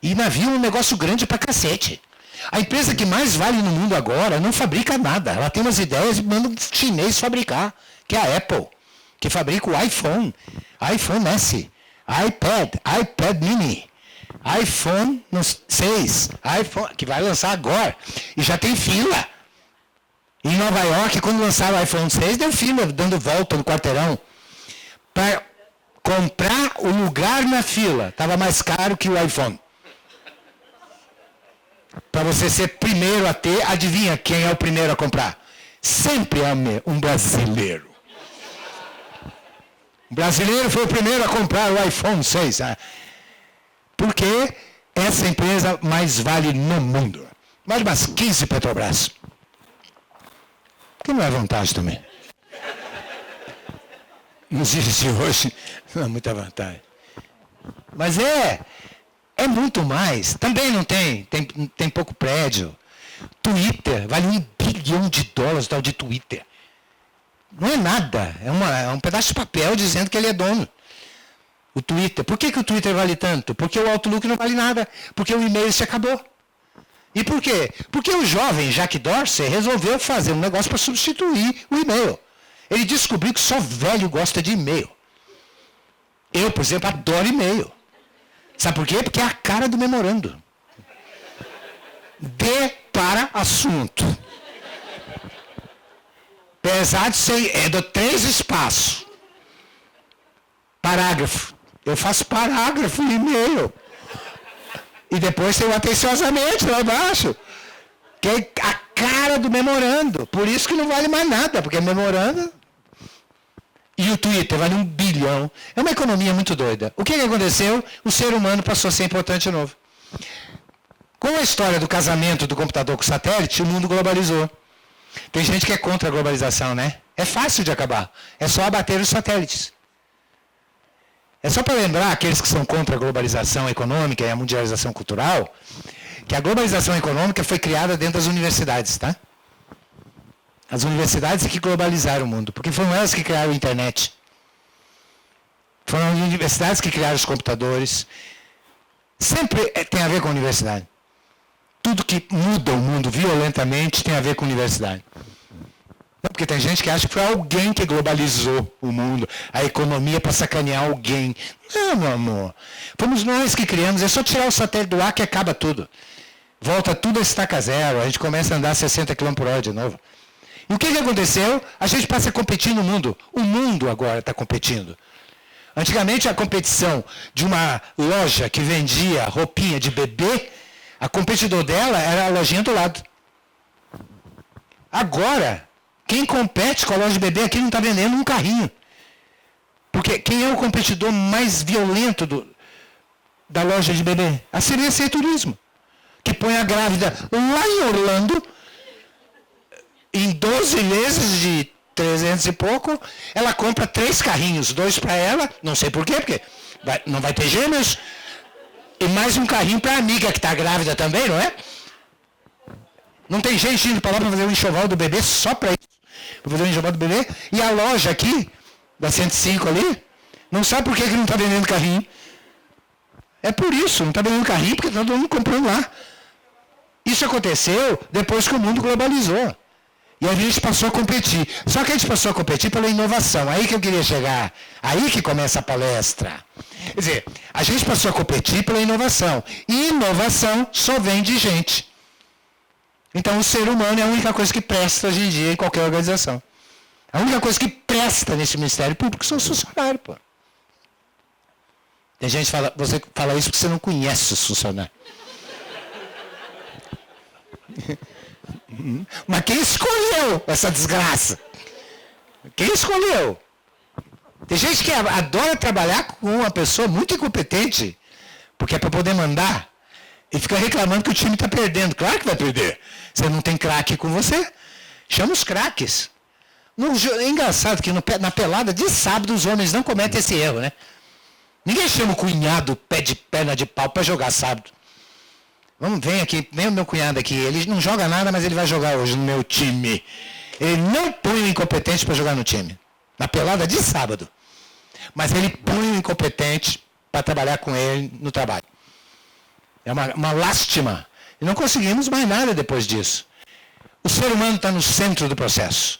E navio é um negócio grande pra cacete. A empresa que mais vale no mundo agora não fabrica nada. Ela tem umas ideias e manda um chinês fabricar, que é a Apple, que fabrica o iPhone, iPhone S, iPad Mini, iPhone 6, iPhone, que vai lançar agora. E já tem fila. Em Nova York, quando lançaram o iPhone 6, deu fila, dando volta no quarteirão. Para comprar o lugar na fila, estava mais caro que o iPhone. Para você ser primeiro a ter, adivinha quem é o primeiro a comprar? Sempre é um brasileiro. O brasileiro foi o primeiro a comprar o iPhone 6. Porque essa empresa mais vale no mundo. Vale umas 15 Petrobras. Que não é vantagem também. Nos dias de hoje, não é muita vantagem. Mas é muito mais. Também não tem pouco prédio. Twitter, vale $1 bilhão o tal de Twitter. Não é nada, é um pedaço de papel dizendo que ele é dono. O Twitter. Por que o Twitter vale tanto? Porque o Outlook não vale nada. Porque o e-mail se acabou. E por quê? Porque o jovem Jack Dorsey resolveu fazer um negócio para substituir o e-mail. Ele descobriu que só velho gosta de e-mail. Eu, por exemplo, adoro e-mail. Sabe por quê? Porque é a cara do memorando. De para assunto. Pesado é do 3 espaços. Parágrafo. Eu faço parágrafo no e-mail. E depois tem o atenciosamente lá embaixo. Que é a cara do memorando. Por isso que não vale mais nada, porque é memorando. E o Twitter vale 1 bilhão. É uma economia muito doida. O que aconteceu? O ser humano passou a ser importante de novo. Com a história do casamento do computador com o satélite, o mundo globalizou. Tem gente que é contra a globalização, né? É fácil de acabar. É só abater os satélites. É só para lembrar aqueles que são contra a globalização econômica e a mundialização cultural, que a globalização econômica foi criada dentro das universidades, tá? As universidades que globalizaram o mundo, porque foram elas que criaram a internet. Foram as universidades que criaram os computadores. Sempre tem a ver com a universidade. Tudo que muda o mundo violentamente tem a ver com a universidade. Porque tem gente que acha que foi alguém que globalizou o mundo, a economia para sacanear alguém. Não, meu amor. Fomos nós que criamos. É só tirar o satélite do ar que acaba tudo. Volta tudo a estaca zero. A gente começa a andar 60 km por hora de novo. E o que aconteceu? A gente passa a competir no mundo. O mundo agora está competindo. Antigamente a competição de uma loja que vendia roupinha de bebê, a competidor dela era a lojinha do lado. Agora, quem compete com a loja de bebê aqui não está vendendo um carrinho. Porque quem é o competidor mais violento da loja de bebê? A CVC Turismo. Que põe a grávida lá em Orlando, em 12 meses de 300 e pouco, ela compra 3 carrinhos, 2 para ela, não sei por quê, porque não vai ter gêmeos, e mais um carrinho para a amiga que está grávida também, não é? Não tem gente indo para lá para fazer um enxoval do bebê só para isso. Para fazer um enxoval do bebê. E a loja aqui, da 105 ali, não sabe por que não está vendendo carrinho. É por isso, não está vendendo carrinho, porque está todo mundo comprando lá. Isso aconteceu depois que o mundo globalizou. E a gente passou a competir. Só que a gente passou a competir pela inovação. Aí que eu queria chegar. Aí que começa a palestra. Quer dizer, a gente passou a competir pela inovação. E inovação só vem de gente. Então o ser humano é a única coisa que presta hoje em dia em qualquer organização. A única coisa que presta nesse Ministério Público são os funcionários, pô. Tem gente que fala, você fala isso porque você não conhece os funcionários. Mas quem escolheu essa desgraça? Quem escolheu? Tem gente que adora trabalhar com uma pessoa muito incompetente, porque é para poder mandar, e fica reclamando que o time está perdendo. Claro que vai perder. Você não tem craque com você? Chama os craques. É engraçado que na pelada de sábado os homens não cometem esse erro, né? Ninguém chama o cunhado pé de perna de pau para jogar sábado. Vem o meu cunhado aqui. Ele não joga nada, mas ele vai jogar hoje no meu time. Ele não põe o incompetente para jogar no time. Na pelada de sábado. Mas ele põe o incompetente para trabalhar com ele no trabalho. É uma lástima. E não conseguimos mais nada depois disso. O ser humano está no centro do processo.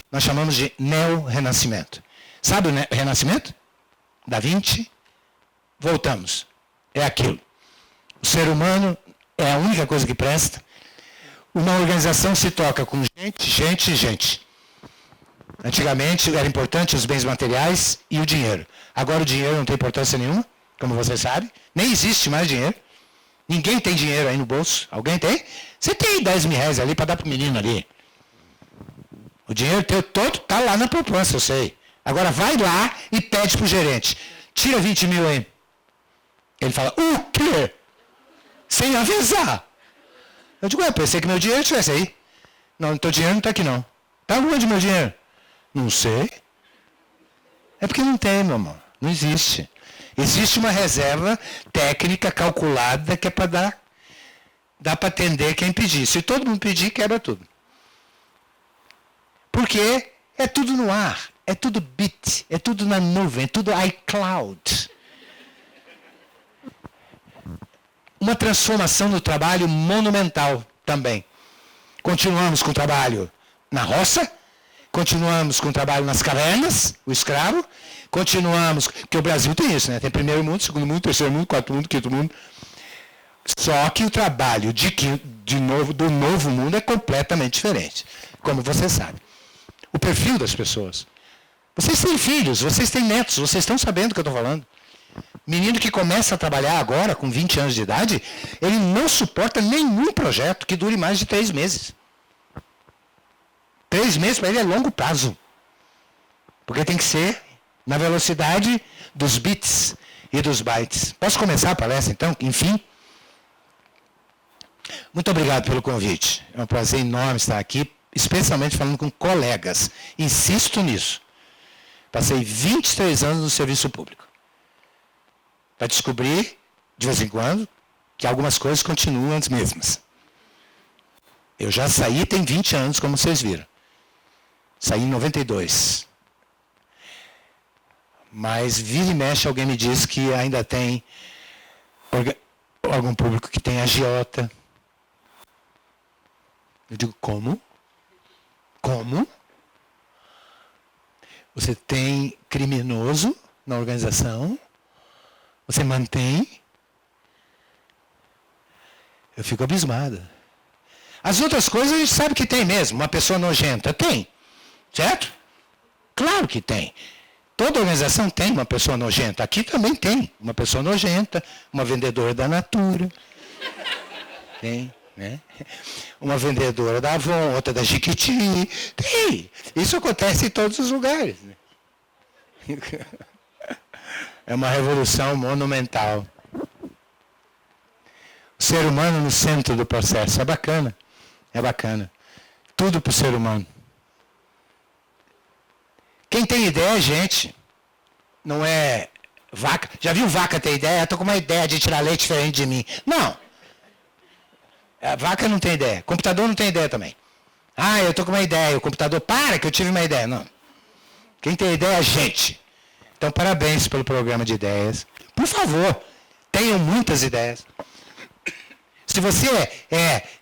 Nós chamamos de neo-renascimento. Sabe o renascimento? Da Vinci. Voltamos. É aquilo. O ser humano é a única coisa que presta. Uma organização se toca com gente. Antigamente era importante os bens materiais e o dinheiro. Agora o dinheiro não tem importância nenhuma, como você sabe. Nem existe mais dinheiro. Ninguém tem dinheiro aí no bolso. Alguém tem? Você tem 10 mil reais ali para dar para o menino ali. O dinheiro teu todo está lá na poupança, eu sei. Agora vai lá e pede para o gerente. Tira 20 mil aí. Ele fala, o quê? Sem avisar. Eu digo, pensei que meu dinheiro estivesse aí. Não, teu dinheiro não está aqui não. Está onde meu dinheiro? Não sei. É porque não tem, meu amor. Não existe. Existe uma reserva técnica calculada que é para dá para atender quem pedir. Se todo mundo pedir, quebra tudo. Porque é tudo no ar, é tudo bit, é tudo na nuvem, é tudo iCloud. Uma transformação no trabalho monumental também. Continuamos com o trabalho na roça, continuamos com o trabalho nas cavernas, o escravo, continuamos, porque o Brasil tem isso, né? Tem primeiro mundo, segundo mundo, terceiro mundo, quarto mundo, quinto mundo. Só que o trabalho do novo mundo é completamente diferente, como você sabe. o perfil das pessoas. Vocês têm filhos, vocês têm netos, vocês estão sabendo do que eu estou falando. Menino que começa a trabalhar agora, com 20 anos de idade, ele não suporta nenhum projeto que dure mais de 3 meses. 3 meses para ele é longo prazo. Porque tem que ser na velocidade dos bits e dos bytes. Posso começar a palestra, então? Enfim. Muito obrigado pelo convite. É um prazer enorme estar aqui, especialmente falando com colegas. Insisto nisso. Passei 23 anos no serviço público. Para descobrir, de vez em quando, que algumas coisas continuam as mesmas. Eu já saí tem 20 anos, como vocês viram. Saí em 92. Mas vira e mexe, alguém me diz que ainda tem órgão público que tem agiota. Eu digo, como? Como? Você tem criminoso na organização? Você mantém? Eu fico abismado. As outras coisas a gente sabe que tem mesmo. Uma pessoa nojenta. Tem. Certo? Claro que tem. Toda organização tem uma pessoa nojenta. Aqui também tem uma pessoa nojenta, uma vendedora da Natura. Tem, né? Uma vendedora da Avon, outra da Jiquiti. Tem. Isso acontece em todos os lugares. Né? É uma revolução monumental. O ser humano no centro do processo. É bacana. É bacana. Tudo para o ser humano. Quem tem ideia é gente. Não é vaca. Já viu vaca ter ideia? Estou com uma ideia de tirar leite diferente de mim. Não. A vaca não tem ideia. O computador não tem ideia também. Ah, eu estou com uma ideia. O computador, para que eu tive uma ideia. Não. Quem tem ideia é gente. Então, parabéns pelo programa de ideias. Por favor, tenham muitas ideias. Se você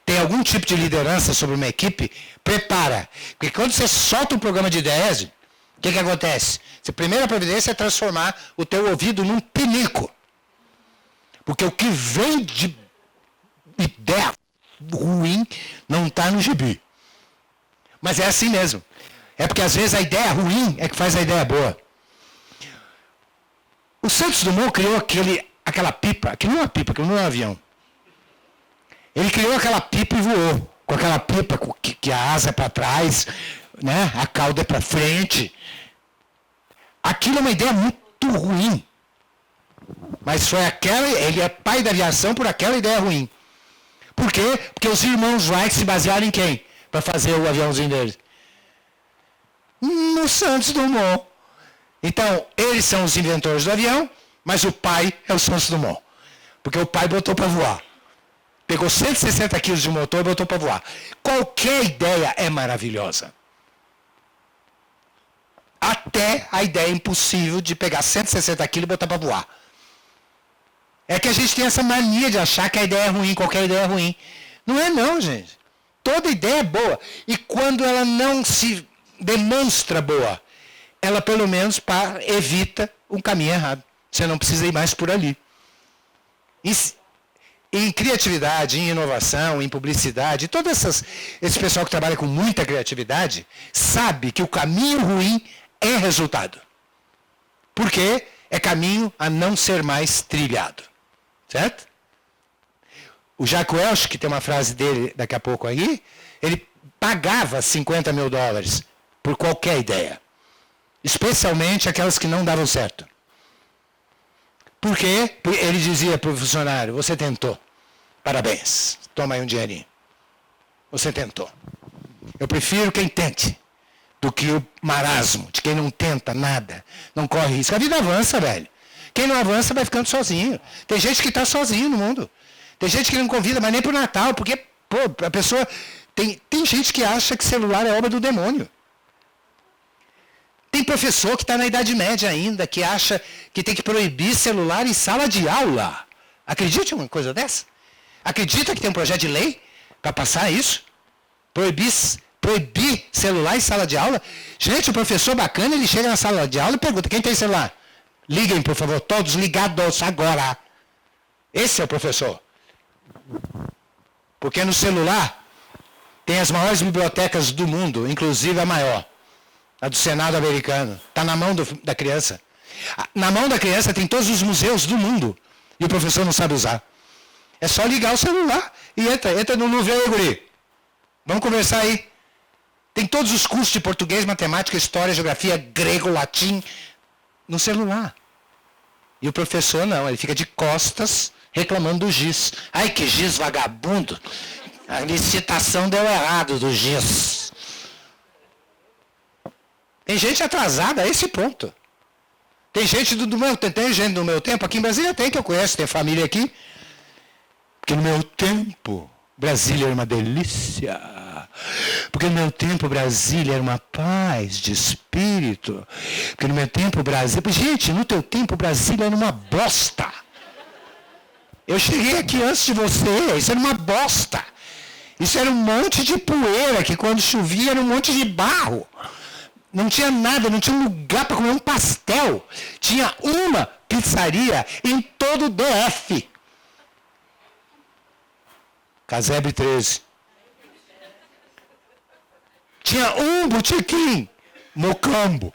tem algum tipo de liderança sobre uma equipe, prepara. Porque quando você solta um programa de ideias, o que acontece? A primeira providência é transformar o teu ouvido num pinico. Porque o que vem de ideia ruim não está no gibi. Mas é assim mesmo. É porque às vezes a ideia ruim é que faz a ideia boa. O Santos Dumont criou aquela pipa, que não é uma pipa, que não é um avião. Ele criou aquela pipa e voou. Com aquela pipa que a asa é para trás, né? A cauda é para frente. Aquilo é uma ideia muito ruim. Mas foi ele é pai da aviação por aquela ideia ruim. Por quê? Porque os irmãos Wright se basearam em quem? Para fazer o aviãozinho deles? No Santos Dumont. Então, eles são os inventores do avião, mas o pai é o Santos Dumont. Porque o pai botou para voar. Pegou 160 quilos de motor e botou para voar. Qualquer ideia é maravilhosa. Até a ideia impossível de pegar 160 quilos e botar para voar. É que a gente tem essa mania de achar que a ideia é ruim, qualquer ideia é ruim. Não é não, gente. Toda ideia é boa. E quando ela não se demonstra boa, ela pelo menos evita um caminho errado. Você não precisa ir mais por ali. Em criatividade, em inovação, em publicidade, todo esse pessoal que trabalha com muita criatividade sabe que o caminho ruim é resultado. Porque é caminho a não ser mais trilhado. Certo? O Jacques Welch, que tem uma frase dele daqui a pouco aí, ele pagava $50 mil por qualquer ideia. Especialmente aquelas que não davam certo. Por quê? Ele dizia para o funcionário, você tentou. Parabéns. Toma aí um dinheirinho. Você tentou. Eu prefiro quem tente do que o marasmo de quem não tenta nada, não corre risco. A vida avança, velho. Quem não avança vai ficando sozinho. Tem gente que está sozinho no mundo. Tem gente que não convida, mas nem para o Natal, porque, pô, a pessoa... Tem gente que acha que celular é obra do demônio. Tem professor que está na Idade Média ainda, que acha que tem que proibir celular em sala de aula. Acredite em uma coisa dessa? Acredita que tem um projeto de lei para passar isso? Proibir celular em sala de aula? Gente, o professor bacana, ele chega na sala de aula e pergunta, quem tem celular? Liguem, por favor, todos ligados agora. Esse é o professor. Porque no celular tem as maiores bibliotecas do mundo, inclusive a maior. A do Senado americano. Está na mão da criança. Na mão da criança tem todos os museus do mundo. E o professor não sabe usar. É só ligar o celular e entra no Nuvem aí, guri. Vamos conversar aí. Tem todos os cursos de português, matemática, história, geografia, grego, latim, no celular. E o professor não, ele fica de costas reclamando do giz. Ai, que giz vagabundo. A licitação deu errado do giz. Tem gente atrasada a esse ponto. Tem gente tem gente do meu tempo, aqui em Brasília tem, que eu conheço, tem família aqui. Porque no meu tempo, Brasília era uma delícia. Porque no meu tempo, Brasília era uma paz de espírito. Porque no meu tempo, Brasília... Gente, no teu tempo, Brasília era uma bosta. Eu cheguei aqui antes de você, isso era uma bosta. Isso era um monte de poeira, que quando chovia era um monte de barro. Não tinha nada, não tinha lugar para comer um pastel. Tinha uma pizzaria em todo o DF. Casebre 13. Tinha um botequim, Mocambo.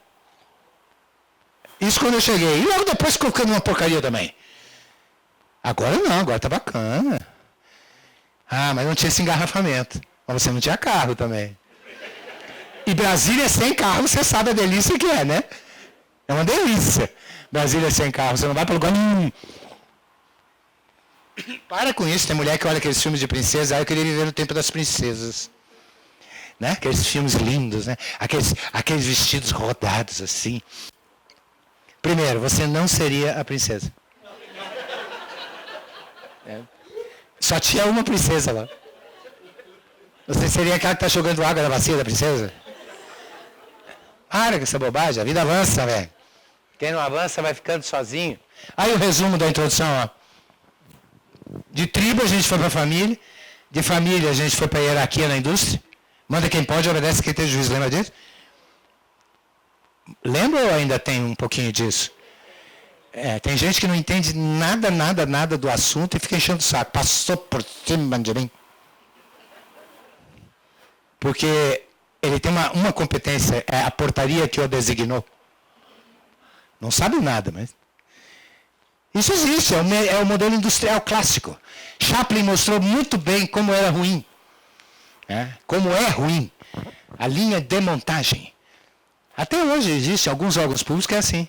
Isso quando eu cheguei. E logo depois ficou ficando uma porcaria também. Agora não, agora tá bacana. Ah, mas não tinha esse engarrafamento. Mas você não tinha carro também. E Brasília sem carro, você sabe a delícia que é, né? É uma delícia. Brasília sem carro, você não vai para lugar nenhum. Para com isso, tem mulher que olha aqueles filmes de princesa, eu queria viver no tempo das princesas. Né? Aqueles filmes lindos, né? Aqueles vestidos rodados assim. Primeiro, você não seria a princesa. Só tinha uma princesa lá. Você seria aquela que está jogando água na bacia da princesa? Para com essa bobagem, a vida avança, velho. Quem não avança vai ficando sozinho. Aí o resumo da introdução, ó. De tribo a gente foi para a família, de família a gente foi para a hierarquia na indústria. Manda quem pode, obedece quem tem juízo, lembra disso? Lembra ou ainda tem um pouquinho disso? Tem gente que não entende nada do assunto e fica enchendo o saco. Passou por cima de mim. Porque ele tem uma competência, é a portaria que o designou. Não sabe nada, mas... Isso existe, é o modelo industrial clássico. Chaplin mostrou muito bem como era ruim. Como é ruim. A linha de montagem. Até hoje existe alguns órgãos públicos que é assim.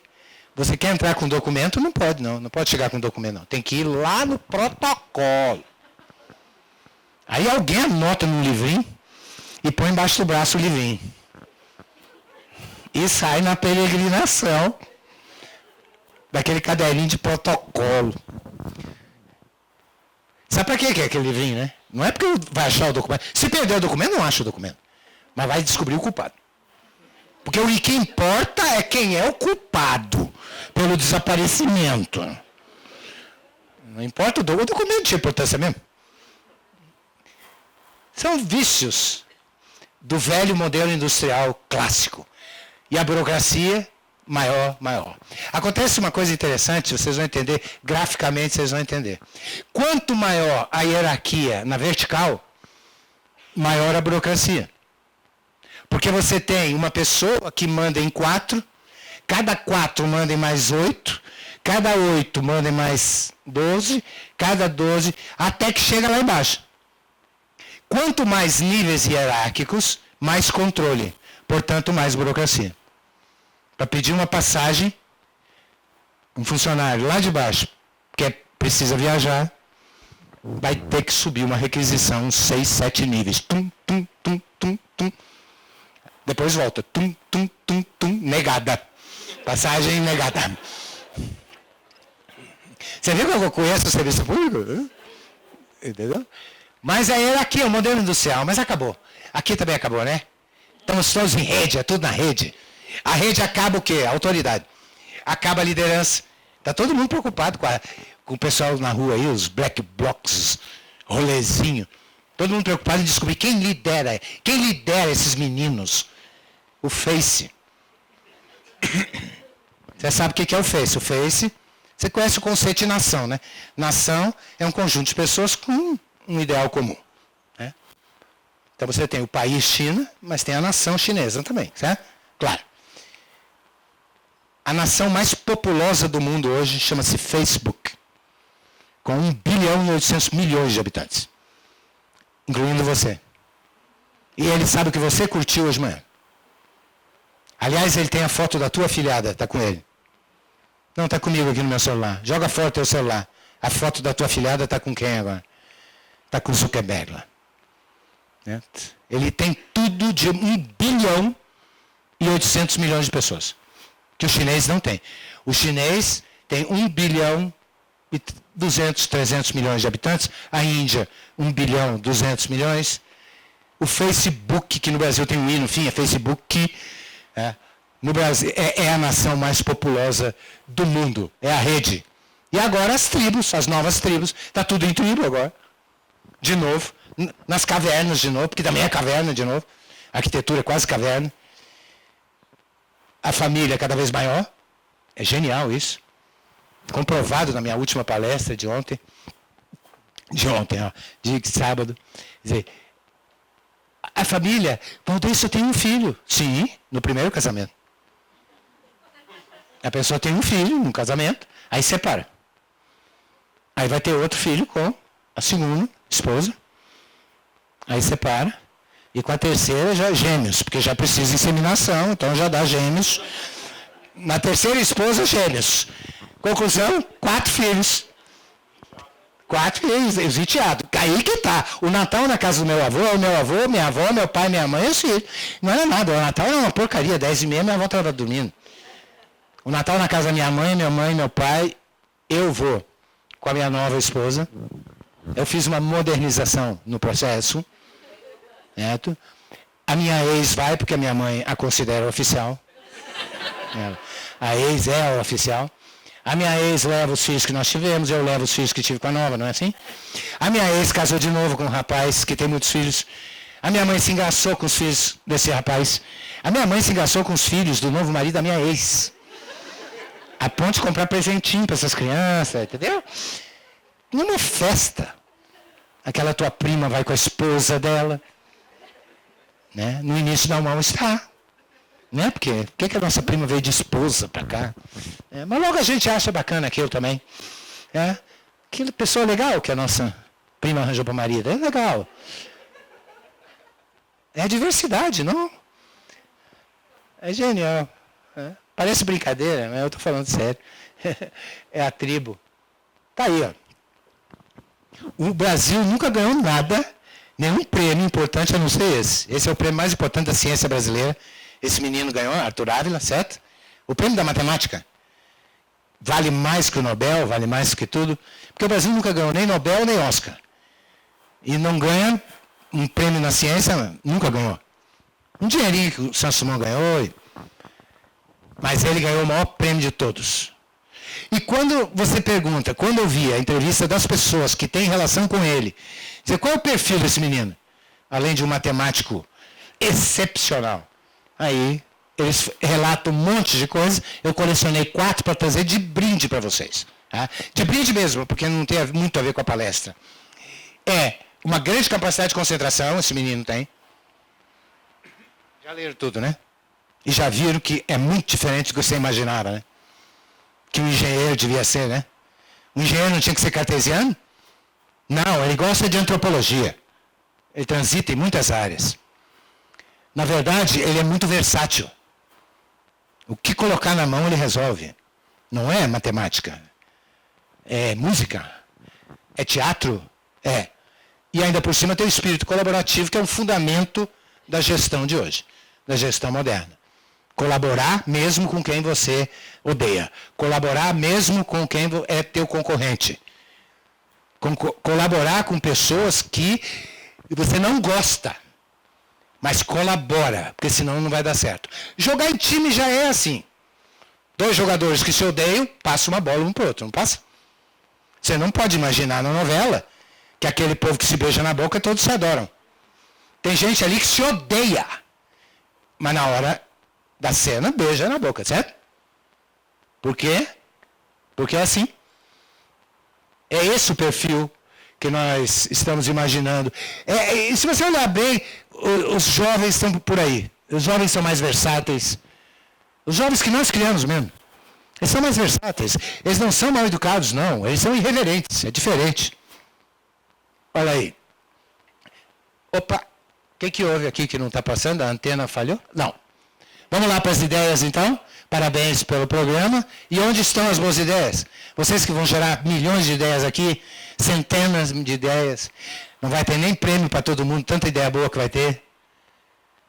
Você quer entrar com documento? Não pode, não. Não pode chegar com documento, não. Tem que ir lá no protocolo. Aí alguém anota num livrinho e põe embaixo do braço o livrinho. E sai na peregrinação daquele caderninho de protocolo. Sabe para que é aquele livrinho, né? Não é porque vai achar o documento. Se perder o documento, não acha o documento. Mas vai descobrir o culpado. Porque o que importa é quem é o culpado pelo desaparecimento. Não importa o documento, tinha importância mesmo. São vícios do velho modelo industrial clássico. E a burocracia, maior. Acontece uma coisa interessante, vocês vão entender, graficamente vocês vão entender. Quanto maior a hierarquia na vertical, maior a burocracia. Porque você tem uma pessoa que manda em 4, cada 4 manda em mais 8, cada 8 manda em mais 12, cada 12, até que chega lá embaixo. Quanto mais níveis hierárquicos, mais controle, portanto mais burocracia. Para pedir uma passagem, um funcionário lá de baixo, que precisa viajar, vai ter que subir uma requisição, uns 6, 7 níveis. Tum. Depois volta. Tum. Negada. Passagem negada. Você viu que eu conheço o serviço público? Entendeu? Mas aí era aqui, o modelo industrial, mas acabou. Aqui também acabou, né? Estamos todos em rede, é tudo na rede. A rede acaba o quê? A autoridade. Acaba a liderança. Está todo mundo preocupado com o pessoal na rua aí, os black blocs, rolezinho. Todo mundo preocupado em descobrir quem lidera esses meninos. O Face. Você sabe o que é o Face? O Face, você conhece o conceito de nação, né? Nação é um conjunto de pessoas com um ideal comum. Né? Então você tem o país China, mas tem a nação chinesa também, certo? Claro. A nação mais populosa do mundo hoje chama-se Facebook, com 1 bilhão e 800 milhões de habitantes, incluindo você. E ele sabe o que você curtiu hoje de manhã. Aliás, ele tem a foto da tua afilhada, está com ele. Não, está comigo aqui no meu celular. Joga fora o teu celular. A foto da tua afilhada está com quem agora? Está com o Zuckerberg lá. Ele tem tudo de 1 bilhão e 800 milhões de pessoas, que o chinês não tem. O chinês tem 1 bilhão e 200, 300 milhões de habitantes. A Índia, 1 bilhão, 200 milhões. O Facebook, que no Brasil tem um I no fim, é Facebook, no Brasil é a nação mais populosa do mundo, é a rede. E agora as tribos, as novas tribos, está tudo em tribo agora. De novo, nas cavernas de novo, porque também é caverna de novo. A arquitetura é quase caverna. A família é cada vez maior. É genial isso. Comprovado na minha última palestra de ontem. De sábado. Quer dizer, a família, Valdeir só tem um filho. Sim, no primeiro casamento. A pessoa tem um filho no casamento, aí separa. Aí vai ter outro filho com a segunda esposa. Aí separa. E com a terceira já gêmeos, porque já precisa de inseminação, então já dá gêmeos. Na terceira esposa, gêmeos. Conclusão, 4 filhos. 4 filhos, os enteados. Aí que tá. O Natal na casa do meu avô, minha avó, meu pai, minha mãe, os filhos. Não era nada, o Natal era uma porcaria, 10h30, minha avó estava dormindo. O Natal na casa da minha mãe, meu pai, eu vou com a minha nova esposa. Eu fiz uma modernização no processo. Certo? A minha ex vai, porque a minha mãe a considera oficial. A ex é a oficial. A minha ex leva os filhos que nós tivemos, eu levo os filhos que tive com a nova, não é assim? A minha ex casou de novo com um rapaz que tem muitos filhos. A minha mãe se engraçou com os filhos desse rapaz. A minha mãe se engraçou com os filhos do novo marido da minha ex. A ponto de comprar presentinho para essas crianças, entendeu? Numa festa. Aquela tua prima vai com a esposa dela. Né? No início dá um mal-estar. Né? Porque por que a nossa prima veio de esposa para cá? Mas logo a gente acha bacana aquilo também. Aquela pessoa legal que a nossa prima arranjou para o marido. É legal. É a diversidade, não? É genial. Parece brincadeira, mas eu estou falando sério. É a tribo. Tá aí, ó. O Brasil nunca ganhou nada, nenhum prêmio importante a não ser esse. Esse é o prêmio mais importante da ciência brasileira. Esse menino ganhou, Arthur Ávila, certo? O prêmio da matemática. Vale mais que o Nobel, vale mais que tudo. Porque o Brasil nunca ganhou nem Nobel, nem Oscar. E não ganha um prêmio na ciência, nunca ganhou. Um dinheirinho que o Santos Dumont ganhou, mas ele ganhou o maior prêmio de todos. E quando você pergunta, quando eu vi a entrevista das pessoas que têm relação com ele, dizer, qual é o perfil desse menino? Além de um matemático excepcional. Aí, eles relatam um monte de coisas. Eu colecionei 4 para trazer de brinde para vocês. Tá? De brinde mesmo, porque não tem muito a ver com a palestra. É uma grande capacidade de concentração, esse menino tem. Já leram tudo, né? E já viram que é muito diferente do que você imaginava, né? Que um engenheiro devia ser, né? Um engenheiro não tinha que ser cartesiano? Não, ele gosta de antropologia. Ele transita em muitas áreas. Na verdade, ele é muito versátil. O que colocar na mão, ele resolve. Não é matemática. É música. É teatro. É. E ainda por cima tem o espírito colaborativo, que é um fundamento da gestão de hoje. Da gestão moderna. Colaborar mesmo com quem você odeia. Colaborar mesmo com quem é teu concorrente. Colaborar com pessoas que você não gosta, mas colabora, porque senão não vai dar certo. Jogar em time já é assim. 2 jogadores que se odeiam, passa uma bola um para o outro, não passa? Você não pode imaginar na novela que aquele povo que se beija na boca, todos se adoram. Tem gente ali que se odeia, mas na hora da cena, beija na boca, certo? Por quê? Porque é assim. É esse o perfil que nós estamos imaginando. E se você olhar bem, os jovens estão por aí. Os jovens são mais versáteis. Os jovens que nós criamos mesmo. Eles são mais versáteis. Eles não são mal educados, não. Eles são irreverentes. É diferente. Olha aí. Opa. O que houve aqui que não está passando? A antena falhou? Não. Vamos lá para as ideias, então. Parabéns pelo programa. E onde estão as boas ideias? Vocês que vão gerar milhões de ideias aqui, centenas de ideias. Não vai ter nem prêmio para todo mundo, tanta ideia boa que vai ter.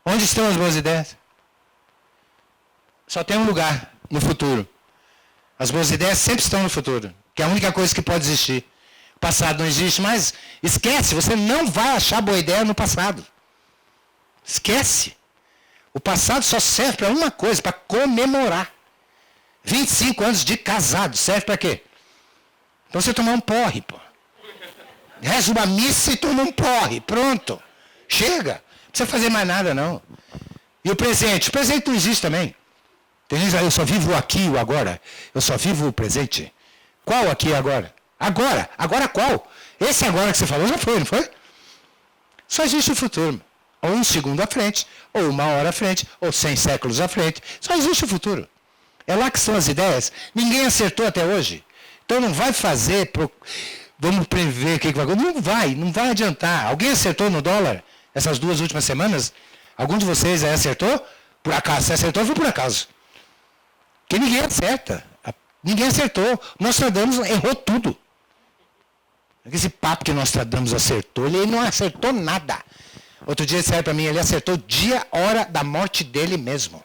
Onde estão as boas ideias? Só tem um lugar, no futuro. As boas ideias sempre estão no futuro, que é a única coisa que pode existir. O passado não existe, mas esquece, você não vai achar boa ideia no passado. Esquece. O passado só serve para uma coisa, para comemorar. 25 anos de casado, serve para quê? Para você tomar um porre, pô. Reza uma missa e toma um porre, pronto. Chega. Não precisa fazer mais nada, não. E o presente? O presente não existe também. Tem gente que eu só vivo o aqui e o agora. Eu só vivo o presente. Qual aqui e agora? Agora. Agora qual? Esse agora que você falou já foi, não foi? Só existe o futuro. Ou um segundo à frente, ou uma hora à frente, ou 100 séculos à frente. Só existe o futuro. É lá que são as ideias. Ninguém acertou até hoje. Então não vai fazer... Vamos prever o que vai acontecer. Não vai adiantar. Alguém acertou no dólar essas 2 últimas semanas? Algum de vocês aí acertou? Por acaso? Se acertou, foi por acaso. Porque ninguém acerta. Ninguém acertou. Nostradamus errou tudo. Esse papo que Nostradamus acertou, ele não acertou nada. Outro dia ele saiu para mim, ele acertou dia, hora da morte dele mesmo.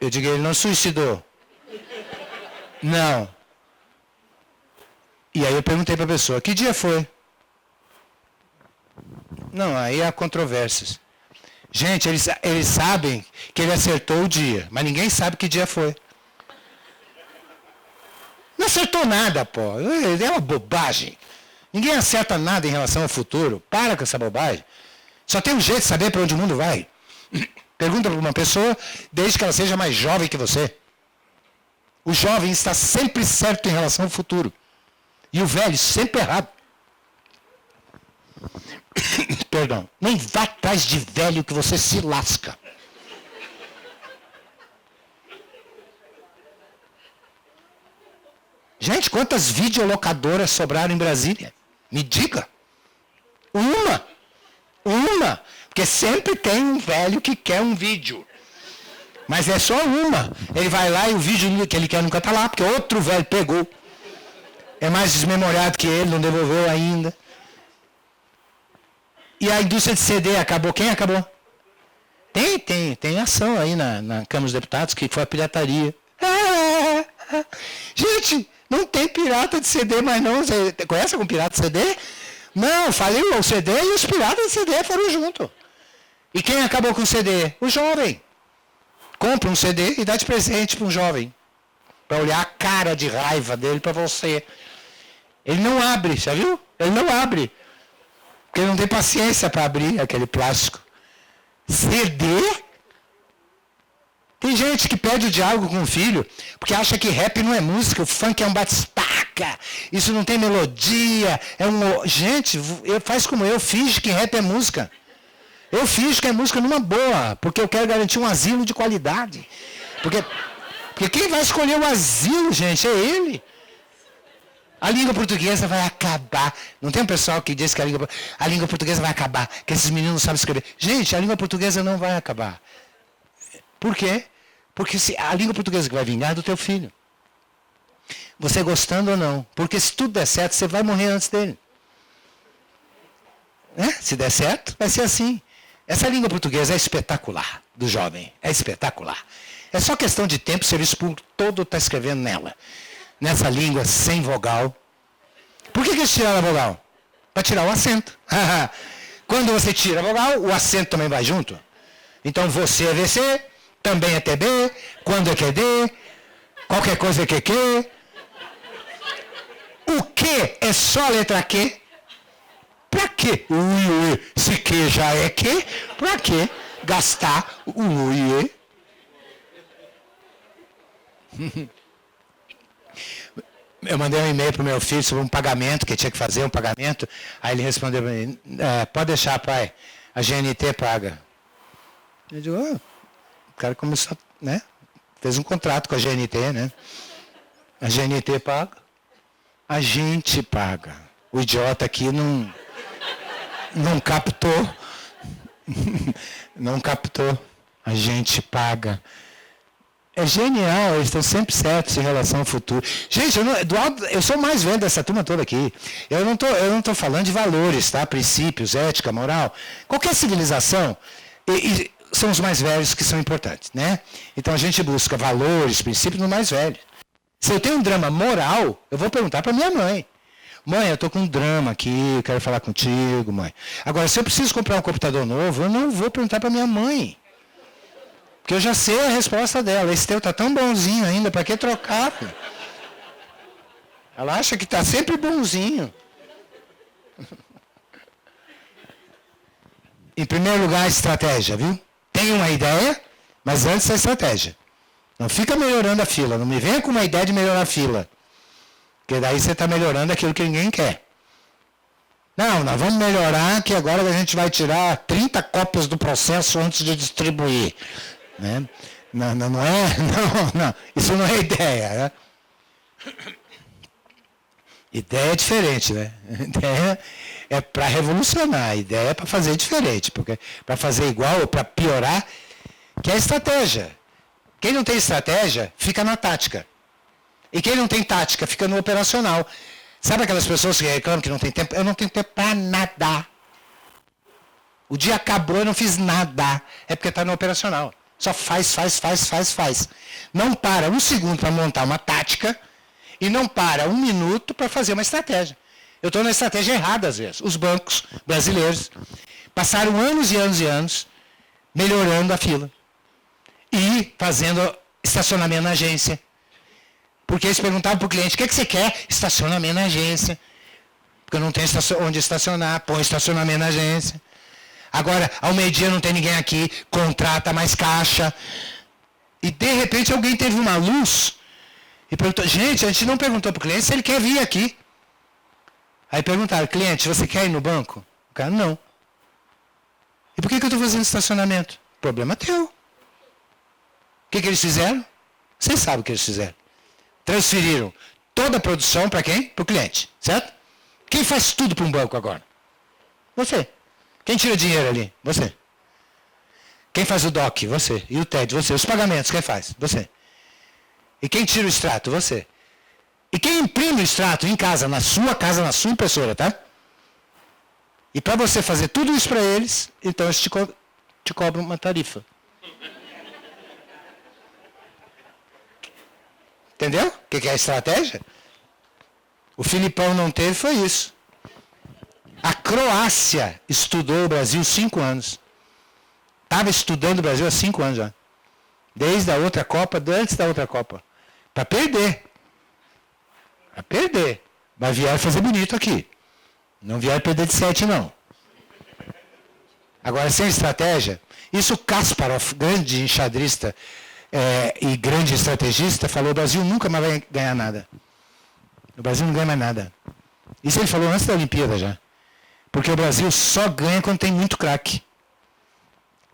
Eu digo, ele não suicidou. Não. E aí eu perguntei para a pessoa, que dia foi? Não, aí há controvérsias. Gente, eles sabem que ele acertou o dia, mas ninguém sabe que dia foi. Não acertou nada, pô. É uma bobagem. Ninguém acerta nada em relação ao futuro. Para com essa bobagem. Só tem um jeito de saber para onde o mundo vai. Pergunta para uma pessoa, desde que ela seja mais jovem que você. O jovem está sempre certo em relação ao futuro. E o velho sempre errado. Perdão. Nem vá atrás de velho que você se lasca. Gente, quantas videolocadoras sobraram em Brasília? Me diga. Uma. Porque sempre tem um velho que quer um vídeo. Mas é só uma. Ele vai lá e o vídeo que ele quer nunca está lá, porque outro velho pegou. É mais desmemoriado que ele, não devolveu ainda. E a indústria de CD acabou. Quem acabou? Tem ação aí na Câmara dos Deputados, que foi a pirataria. Gente, não tem pirata de CD mais não. Você conhece algum pirata de CD? Não, faliu o CD e os piratas de CD foram junto. E quem acabou com o CD? O jovem. Compra um CD e dá de presente para um jovem. Para olhar a cara de raiva dele para você. Ele não abre, já viu? Ele não abre. Porque ele não tem paciência para abrir aquele plástico. CD? Tem gente que perde o diálogo com o filho, porque acha que rap não é música, o funk é um batistaca, isso não tem melodia, Gente, faz como eu, finge que rap é música. Eu finjo que é música numa boa, porque eu quero garantir um asilo de qualidade. Porque quem vai escolher o asilo, gente, é ele. A língua portuguesa vai acabar. Não tem um pessoal que diz que a língua portuguesa vai acabar, que esses meninos não sabem escrever. Gente, a língua portuguesa não vai acabar. Por quê? Porque a língua portuguesa que vai vingar é do teu filho. Você gostando ou não. Porque se tudo der certo, você vai morrer antes dele. Se der certo, vai ser assim. Essa língua portuguesa é espetacular, do jovem. É espetacular. É só questão de tempo, o serviço público todo está escrevendo nela. Nessa língua sem vogal. Por que eles tiraram a vogal? Para tirar o acento. Quando você tira a vogal, o acento também vai junto. Então você é VC, também é TB, quando é QD, qualquer coisa é QQ. O Q é só a letra Q. Pra quê? O UE, se Q já é Q, pra quê gastar o UE? Eu mandei um e-mail pro meu filho sobre um pagamento, que tinha que fazer um pagamento. Aí ele respondeu para mim, pode deixar, pai, a GNT paga. Eu digo, o cara começou, né? Fez um contrato com a GNT, né? A GNT paga. A gente paga. O idiota aqui não captou. Não captou. A gente paga. É genial, eles estão sempre certos em relação ao futuro. Gente, eu sou mais velho dessa turma toda aqui. Eu não estou falando de valores, tá? Princípios, ética, moral. Qualquer civilização, são os mais velhos que são importantes, né? Então a gente busca valores, princípios no mais velho. Se eu tenho um drama moral, eu vou perguntar para minha mãe. Mãe, eu estou com um drama aqui, eu quero falar contigo, mãe. Agora, se eu preciso comprar um computador novo, eu não vou perguntar para minha mãe. Porque eu já sei a resposta dela. Esse teu está tão bonzinho ainda, para que trocar? Ela acha que está sempre bonzinho. Em primeiro lugar, estratégia, viu? Tem uma ideia, mas antes a estratégia. Não fica melhorando a fila. Não me venha com uma ideia de melhorar a fila. Porque daí você está melhorando aquilo que ninguém quer. Não, nós vamos melhorar que agora a gente vai tirar 30 cópias do processo antes de distribuir. Né? Não, isso não é ideia. Né? Ideia é diferente, né? Ideia é para revolucionar, ideia é para fazer diferente, porque para fazer igual ou para piorar, que é estratégia. Quem não tem estratégia, fica na tática. E quem não tem tática, fica no operacional. Sabe aquelas pessoas que reclamam que não tem tempo? Eu não tenho tempo para nada. O dia acabou, eu não fiz nada. É porque está no operacional. Só faz. Não para um segundo para montar uma tática e não para um minuto para fazer uma estratégia. Eu estou na estratégia errada às vezes. Os bancos brasileiros passaram anos e anos e anos melhorando a fila e fazendo estacionamento na agência. Porque eles perguntavam para o cliente, o que você quer? Estacionamento na agência. Porque eu não tenho onde estacionar, põe estacionamento na agência. Agora, ao meio-dia não tem ninguém aqui, contrata mais caixa. E de repente alguém teve uma luz e perguntou, gente, a gente não perguntou para o cliente se ele quer vir aqui. Aí perguntaram, cliente, você quer ir no banco? O cara, não. E por que eu estou fazendo estacionamento? Problema teu. O que eles fizeram? Vocês sabem o que eles fizeram. Transferiram toda a produção para quem? Para o cliente, certo? Quem faz tudo para um banco agora? Você. Quem tira dinheiro ali? Você. Quem faz o DOC? Você. E o TED? Você. Os pagamentos, quem faz? Você. E quem tira o extrato? Você. E quem imprime o extrato em casa, na sua impressora, tá? E para você fazer tudo isso para eles, então eles te cobram uma tarifa. Entendeu? O que é a estratégia? O Filipão não teve, foi isso. A Croácia estudou o Brasil 5 anos. Estava estudando o Brasil há 5 anos já. Desde a outra Copa, antes da outra Copa. Para perder. Para perder. Mas vieram fazer bonito aqui. Não vieram perder de 7, não. Agora, sem estratégia, isso o Kasparov, grande enxadrista e grande estrategista, falou, o Brasil nunca mais vai ganhar nada. O Brasil não ganha mais nada. Isso ele falou antes da Olimpíada já. Porque o Brasil só ganha quando tem muito craque.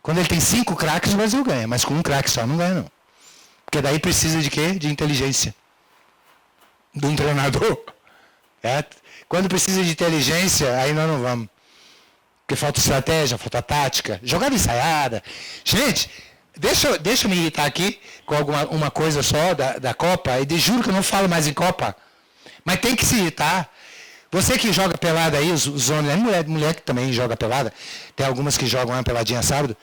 Quando ele tem 5 craques, o Brasil ganha. Mas com um craque só não ganha, não. Porque daí precisa de quê? De inteligência. De um treinador. Quando precisa de inteligência, aí nós não vamos. Porque falta estratégia, falta tática. Jogada ensaiada. Gente, deixa eu me irritar aqui com uma coisa só da Copa. E juro que eu não falo mais em Copa. Mas tem que se irritar. Você que joga pelada aí, os homens, mulher que também joga pelada, tem algumas que jogam uma peladinha sábado,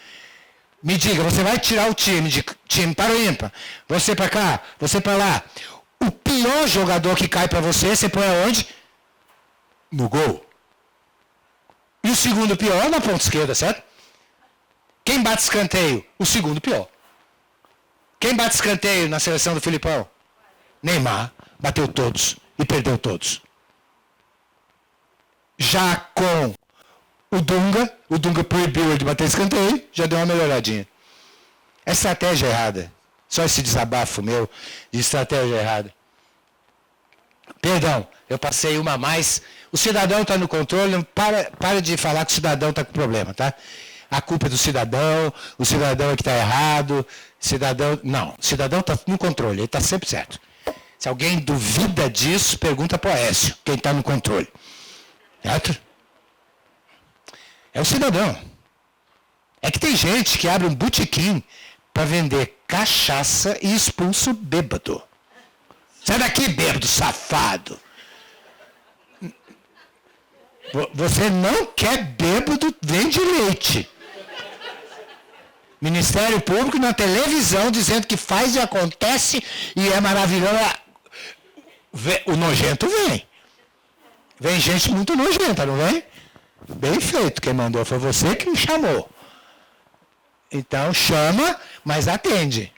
me diga, você vai tirar o time para o ímpar, você para cá, você para lá. O pior jogador que cai para você põe aonde? No gol. E o segundo pior na ponta esquerda, certo? Quem bate escanteio? O segundo pior. Quem bate escanteio na seleção do Filipão? Neymar. Bateu todos e perdeu todos. Já com o Dunga proibiu ele de bater escanteio, já deu uma melhoradinha. É estratégia errada. Só esse desabafo meu de estratégia errada. Perdão, eu passei uma a mais. O cidadão está no controle, para de falar que o cidadão está com problema, tá? a culpa é do cidadão, o cidadão é que está errado, não, o cidadão está no controle, ele está sempre certo. Se alguém duvida disso, pergunta para o Aécio, quem está no controle. Certo? É o cidadão. É que tem gente que abre um botequim para vender cachaça e expulsa o bêbado. Sai daqui, bêbado, safado. Você não quer bêbado, vende leite. Ministério Público na televisão dizendo que faz e acontece e é maravilhoso. O nojento vem. Vem gente muito nojenta, não vem? Bem feito. Quem mandou foi você que me chamou. Então chama, mas atende.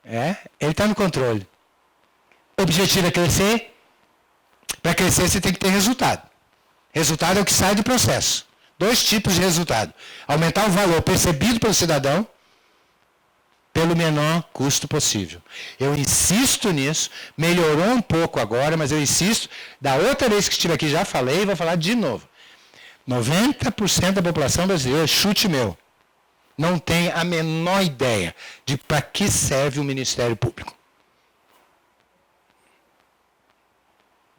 Ele está no controle. O objetivo é crescer. Para crescer você tem que ter resultado. Resultado é o que sai do processo. 2 tipos de resultado. Aumentar o valor percebido pelo cidadão pelo menor custo possível. Eu insisto nisso, melhorou um pouco agora, mas eu insisto, da outra vez que estive aqui já falei e vou falar de novo. 90% da população brasileira, chute meu, não tem a menor ideia de para que serve o Ministério Público.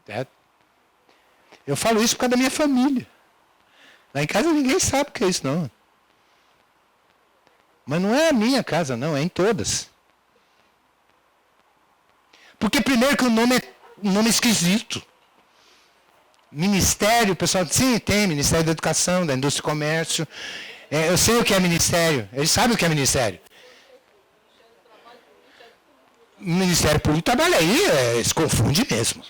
Certo? Eu falo isso por causa da minha família. Lá em casa ninguém sabe o que é isso, não. Mas não é a minha casa, não, é em todas. Porque primeiro que o nome é um nome esquisito. Ministério, o pessoal diz, sim, tem Ministério da Educação, da Indústria e Comércio. Eu sei o que é ministério, eles sabem o que é ministério. Ministério Público trabalha aí, se confunde mesmo.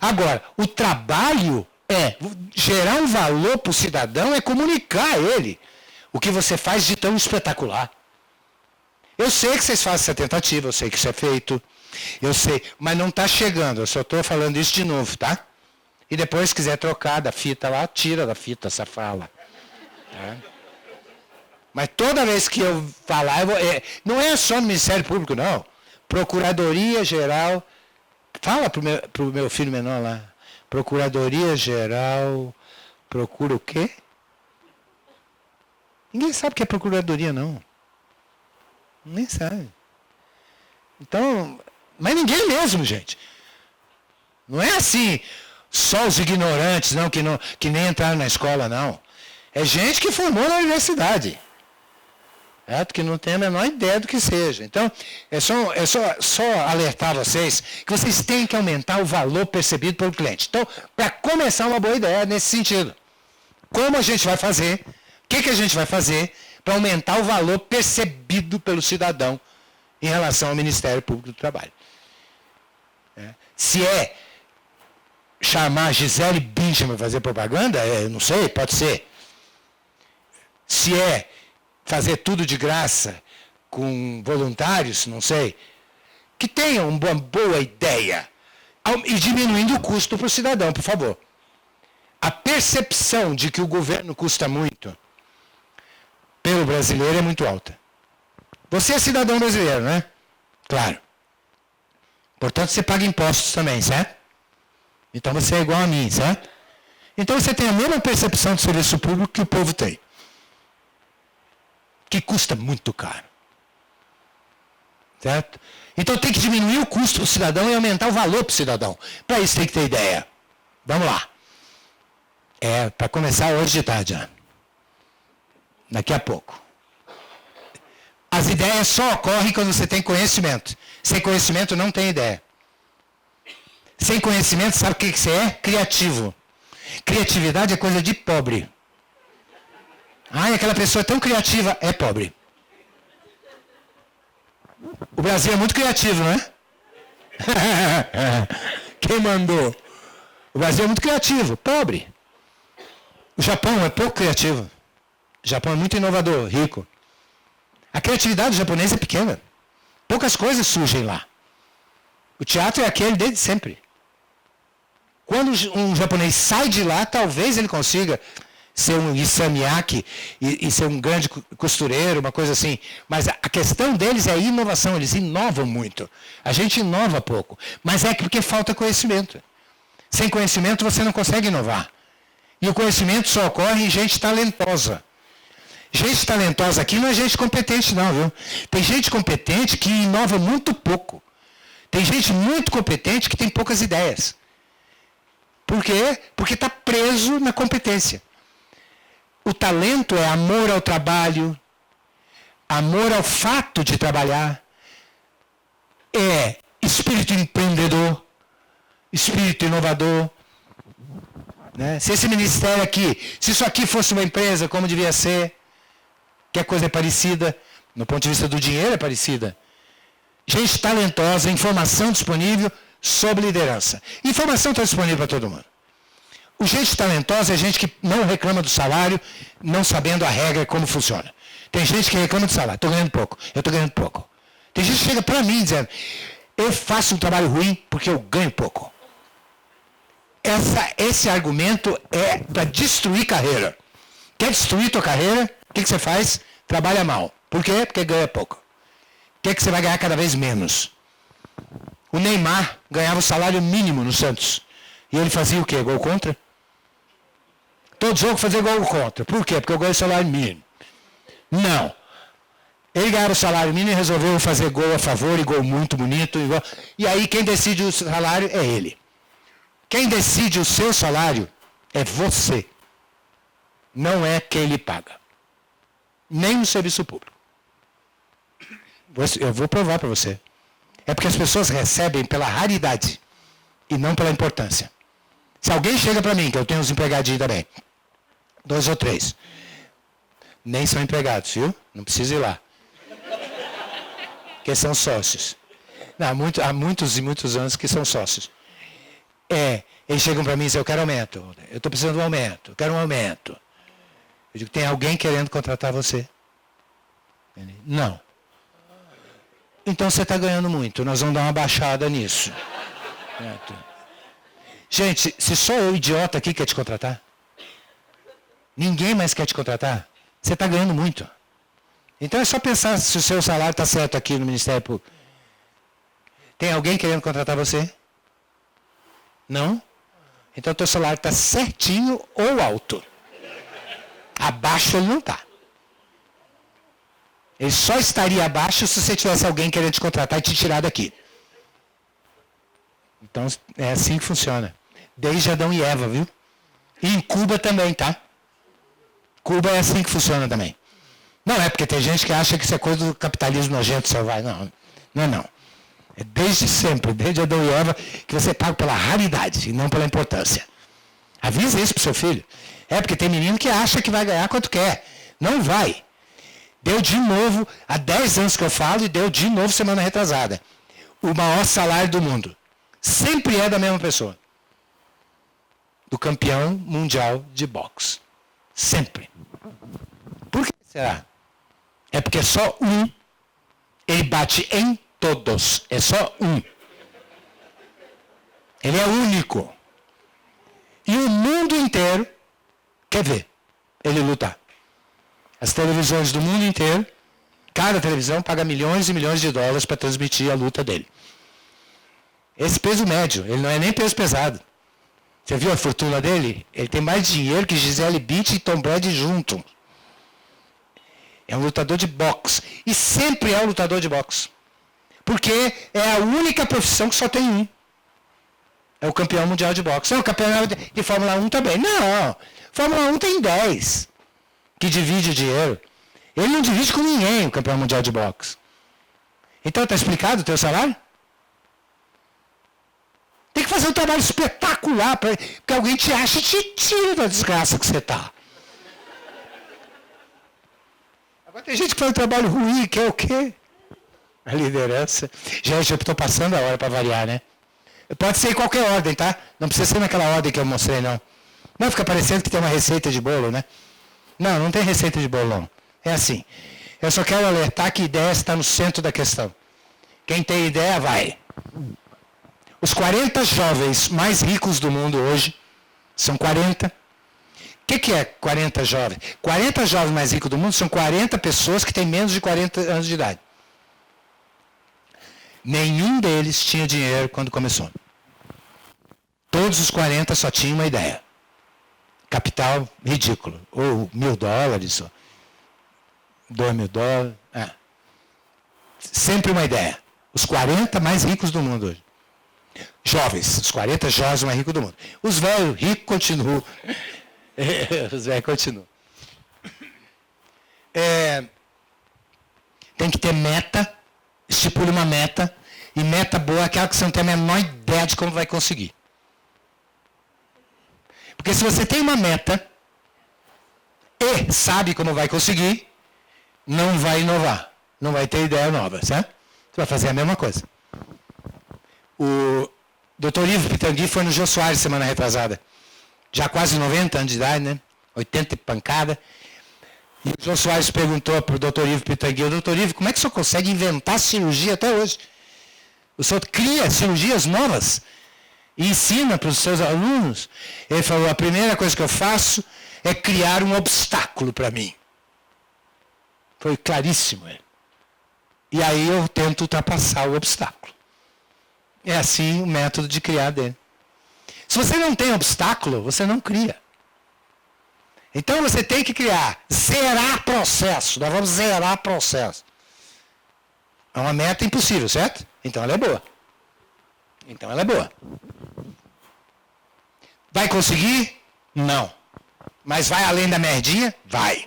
Agora, o trabalho é gerar um valor para o cidadão, é comunicar a ele o que você faz de tão espetacular. Eu sei que vocês fazem essa tentativa, eu sei que isso é feito, eu sei, mas não está chegando, eu só estou falando isso de novo, tá? E depois, se quiser trocar da fita lá, tira da fita essa fala. Tá? Mas toda vez que eu falar, não é só no Ministério Público, não. Procuradoria Geral, fala para o meu filho menor lá, Procuradoria Geral, procura o quê? Ninguém sabe o que é procuradoria, não. Nem sabe. Então, mas ninguém mesmo, gente. Não é assim, só os ignorantes, não, que nem entraram na escola, não. É gente que formou na universidade. Que não tem a menor ideia do que seja. Então, é só alertar vocês que vocês têm que aumentar o valor percebido pelo cliente. Então, para começar uma boa ideia nesse sentido, como a gente vai fazer, o que a gente vai fazer para aumentar o valor percebido pelo cidadão em relação ao Ministério Público do Trabalho? Se é chamar Gisele Bündchen para fazer propaganda, não sei, pode ser. Se é fazer tudo de graça com voluntários, não sei, que tenham uma boa ideia e diminuindo o custo para o cidadão, por favor. A percepção de que o governo custa muito pelo brasileiro é muito alta. Você é cidadão brasileiro, né? Claro. Portanto, você paga impostos também, certo? Então você é igual a mim, certo? Então você tem a mesma percepção do serviço público que o povo tem. Que custa muito caro. Certo? Então tem que diminuir o custo para o cidadão e aumentar o valor para o cidadão. Para isso tem que ter ideia. Vamos lá. Para começar hoje de tarde. Daqui a pouco. As ideias só ocorrem quando você tem conhecimento. Sem conhecimento não tem ideia. Sem conhecimento, sabe o que você é? Criativo. Criatividade é coisa de pobre. Aquela pessoa é tão criativa, é pobre. O Brasil é muito criativo, não é? Quem mandou? O Brasil é muito criativo, pobre. O Japão é pouco criativo. O Japão é muito inovador, rico. A criatividade do japonês é pequena. Poucas coisas surgem lá. O teatro é aquele desde sempre. Quando um japonês sai de lá, talvez ele consiga ser um Isamiaki e ser um grande costureiro, uma coisa assim. Mas a questão deles é a inovação, eles inovam muito. A gente inova pouco, mas é porque falta conhecimento. Sem conhecimento você não consegue inovar. E o conhecimento só ocorre em gente talentosa. Gente talentosa aqui não é gente competente não, viu? Tem gente competente que inova muito pouco. Tem gente muito competente que tem poucas ideias. Por quê? Porque está preso na competência. O talento é amor ao trabalho, amor ao fato de trabalhar, é espírito empreendedor, espírito inovador. Né? Se esse ministério aqui, se isso aqui fosse uma empresa, como devia ser, que a coisa é parecida, no ponto de vista do dinheiro é parecida. Gente talentosa, informação disponível sobre liderança. Informação está disponível para todo mundo. O gente talentosa é gente que não reclama do salário, não sabendo a regra, como funciona. Tem gente que reclama do salário, estou ganhando pouco, eu estou ganhando pouco. Tem gente que chega para mim dizendo, eu faço um trabalho ruim porque eu ganho pouco. Esse argumento é para destruir carreira. Quer destruir tua carreira? O que você faz? Trabalha mal. Por quê? Porque ganha pouco. O que você vai ganhar cada vez menos? O Neymar ganhava o salário mínimo no Santos. E ele fazia o quê? Gol contra? Todo jogo fazia gol contra. Por quê? Porque eu ganho o salário mínimo. Não. Ele ganhava o salário mínimo e resolveu fazer gol a favor e gol muito bonito. E aí quem decide o salário é ele. Quem decide o seu salário é você. Não é quem lhe paga. Nem no serviço público. Eu vou provar para você. É porque as pessoas recebem pela raridade e não pela importância. Se alguém chega para mim, que eu tenho uns empregadinhos também, 2 ou 3, nem são empregados, viu? Não precisa ir lá. Porque são sócios. Não, há muitos e muitos anos que são sócios. Eles chegam para mim e dizem, eu quero aumento. Eu estou precisando de um aumento. Eu quero um aumento. Eu digo, tem alguém querendo contratar você? Ele, não. Então você está ganhando muito. Nós vamos dar uma baixada nisso. Gente, se só eu, idiota, aqui quer te contratar, ninguém mais quer te contratar, você está ganhando muito. Então é só pensar se o seu salário está certo aqui no Ministério Público. Tem alguém querendo contratar você? Não? Então o teu salário está certinho ou alto. Abaixo ele não está. Ele só estaria abaixo se você tivesse alguém querendo te contratar e te tirar daqui. Então é assim que funciona. Desde Adão e Eva, viu? E em Cuba também, tá? Cuba é assim que funciona também. Não é porque tem gente que acha que isso é coisa do capitalismo nojento selvagem. Não, não é não. É desde sempre, desde Adão e Eva, que você paga pela raridade e não pela importância. Avisa isso pro seu filho. É porque tem menino que acha que vai ganhar quanto quer. Não vai. Deu de novo, há 10 anos que eu falo, e deu de novo semana retrasada. O maior salário do mundo. Sempre é da mesma pessoa. Do campeão mundial de boxe. Sempre. Por que será? É porque é só um. Ele bate em todos. É só um. Ele é único. E o mundo inteiro quer ver ele lutar. As televisões do mundo inteiro, cada televisão paga milhões e milhões de dólares para transmitir a luta dele. Esse peso médio, ele não é nem peso pesado. Você viu a fortuna dele? Ele tem mais dinheiro que Gisele Bündchen e Tom Brady junto. É um lutador de boxe. E sempre é um lutador de boxe. Porque é a única profissão que só tem um. É o campeão mundial de boxe. Não, o campeão de Fórmula 1 também. Não, Fórmula 1 tem 10 que divide o dinheiro. Ele não divide com ninguém, o campeão mundial de boxe. Então está explicado o teu salário? Tem que fazer um trabalho espetacular, porque alguém te acha e te tira da desgraça que você está. Agora tem gente que faz um trabalho ruim, quer o quê? A liderança. Gente, eu estou passando a hora para variar, né? Pode ser em qualquer ordem, tá? Não precisa ser naquela ordem que eu mostrei, não. Não fica parecendo que tem uma receita de bolo, né? Não, não tem receita de bolo, não. É assim. Eu só quero alertar que ideia está no centro da questão. Quem tem ideia, vai. Os 40 jovens mais ricos do mundo hoje são 40. O que é 40 jovens? 40 jovens mais ricos do mundo são 40 pessoas que têm menos de 40 anos de idade. Nenhum deles tinha dinheiro quando começou. Todos os 40 só tinham uma ideia. Capital ridículo. Ou $1.000. $2 mil. Sempre uma ideia. Os 40 mais ricos do mundo hoje. Jovens, os 40 jovens mais ricos do mundo. Os velhos ricos continuam. Os velhos continuam. Tem que ter meta, estipule uma meta, e meta boa é aquela que você não tem a menor ideia de como vai conseguir. Porque se você tem uma meta e sabe como vai conseguir, não vai inovar, não vai ter ideia nova, certo? Você vai fazer a mesma coisa. O Dr. Ivo Pitangui foi no Jô Soares semana retrasada. Já quase 90 anos de idade, né? 80 e pancada. E o Jô Soares perguntou para o Dr. Ivo Pitangui: Dr. Ivo, como é que o senhor consegue inventar cirurgia até hoje? O senhor cria cirurgias novas e ensina para os seus alunos. Ele falou: a primeira coisa que eu faço é criar um obstáculo para mim. Foi claríssimo ele. E aí eu tento ultrapassar o obstáculo. É assim o método de criar dele. Se você não tem obstáculo, você não cria. Então você tem que criar, zerar processo. Nós vamos zerar processo. É uma meta impossível, certo? Então ela é boa. Então ela é boa. Vai conseguir? Não. Mas vai além da merdinha? Vai.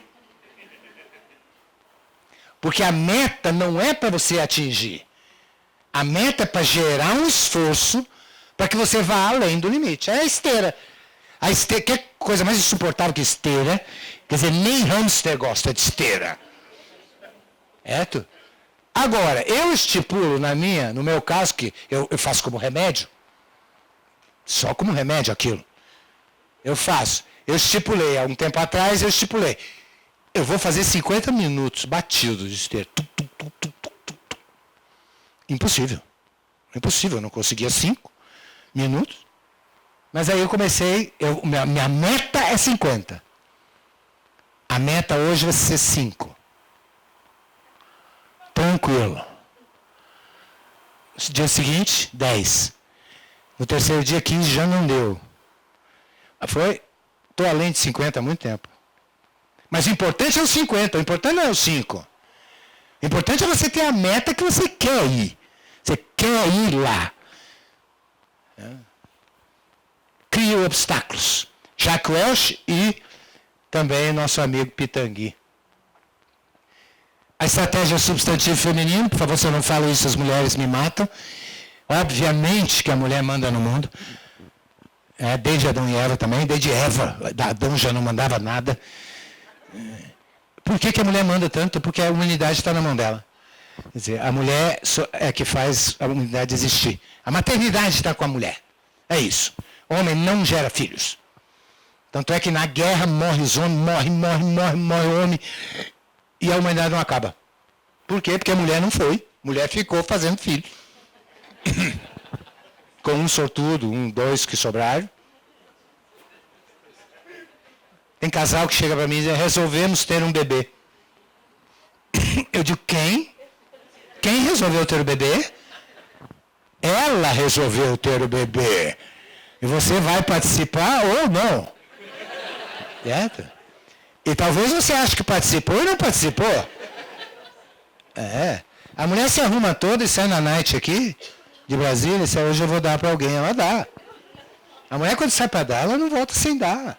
Porque a meta não é para você atingir. A meta é para gerar um esforço para que você vá além do limite. É a esteira. A esteira, que é coisa mais insuportável que esteira. Quer dizer, nem hamster gosta de esteira. Certo? Agora, eu estipulo no meu caso, que eu faço como remédio, só como remédio aquilo. Eu estipulei, há um tempo atrás, eu vou fazer 50 minutos batido de esteira. Impossível. Impossível, eu não conseguia 5 minutos. Mas aí eu comecei, minha meta é 50. A meta hoje vai ser 5. Tranquilo. No dia seguinte, 10. No terceiro dia, 15, já não deu. Estou além de 50 há muito tempo. Mas o importante é os 50, o importante não é os 5. O importante é você ter a meta que você quer ir. Você quer ir lá. Cria obstáculos. Jack Welch e também nosso amigo Pitangui. A estratégia substantivo feminino, por favor, se eu não falo isso, as mulheres me matam. Obviamente que a mulher manda no mundo. Desde Adão e Eva também, desde Eva, Adão já não mandava nada. Por que a mulher manda tanto? Porque a humanidade está na mão dela. Quer dizer, a mulher é que faz a humanidade existir. A maternidade está com a mulher. É isso. O homem não gera filhos. Tanto é que na guerra morre os homens, morre o homem. E a humanidade não acaba. Por quê? Porque a mulher não foi. A mulher ficou fazendo filho. Com um sortudo, 2 que sobraram. Tem casal que chega para mim e diz: resolvemos ter um bebê. Eu digo: quem? Quem resolveu ter o bebê? Ela resolveu ter o bebê. E você vai participar ou não. Certo? E talvez você ache que participou e não participou. A mulher se arruma toda e sai na night aqui, de Brasília, e diz: hoje eu vou dar para alguém. Ela dá. A mulher, quando sai para dar, ela não volta sem dar.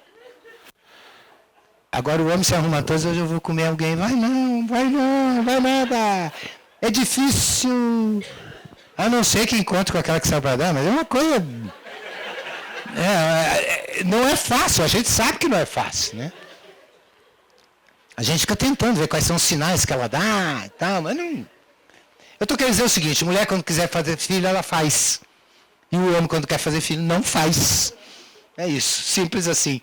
Agora o homem se arruma todo, hoje eu vou comer alguém. Vai nada. É difícil. A não ser que encontre com aquela que sai para dar, mas é uma coisa... não é fácil, a gente sabe que não é fácil, né? A gente fica tentando ver quais são os sinais que ela dá e tal, mas não... Eu estou querendo dizer o seguinte: a mulher, quando quiser fazer filho, ela faz. E o homem, quando quer fazer filho, não faz. É isso, simples assim.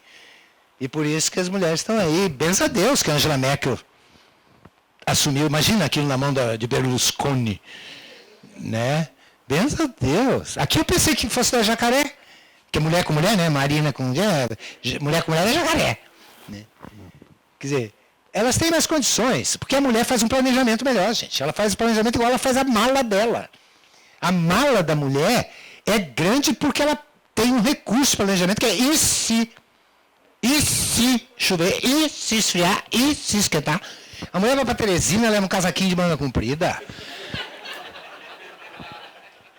E por isso que as mulheres estão aí. Benza a Deus que a Angela Merkel assumiu. Imagina aquilo na mão de Berlusconi. Né? Benza a Deus. Aqui eu pensei que fosse da Jacaré. Porque mulher com mulher, né? Marina com mulher. Mulher com mulher é Jacaré. Né? Quer dizer, elas têm mais condições. Porque a mulher faz um planejamento melhor, gente. Ela faz o planejamento igual ela faz a mala dela. A mala da mulher é grande porque ela tem um recurso de planejamento que é e se chover, e se esfriar, e se esquentar. A mulher vai pra Teresina, leva um casaquinho de manga comprida.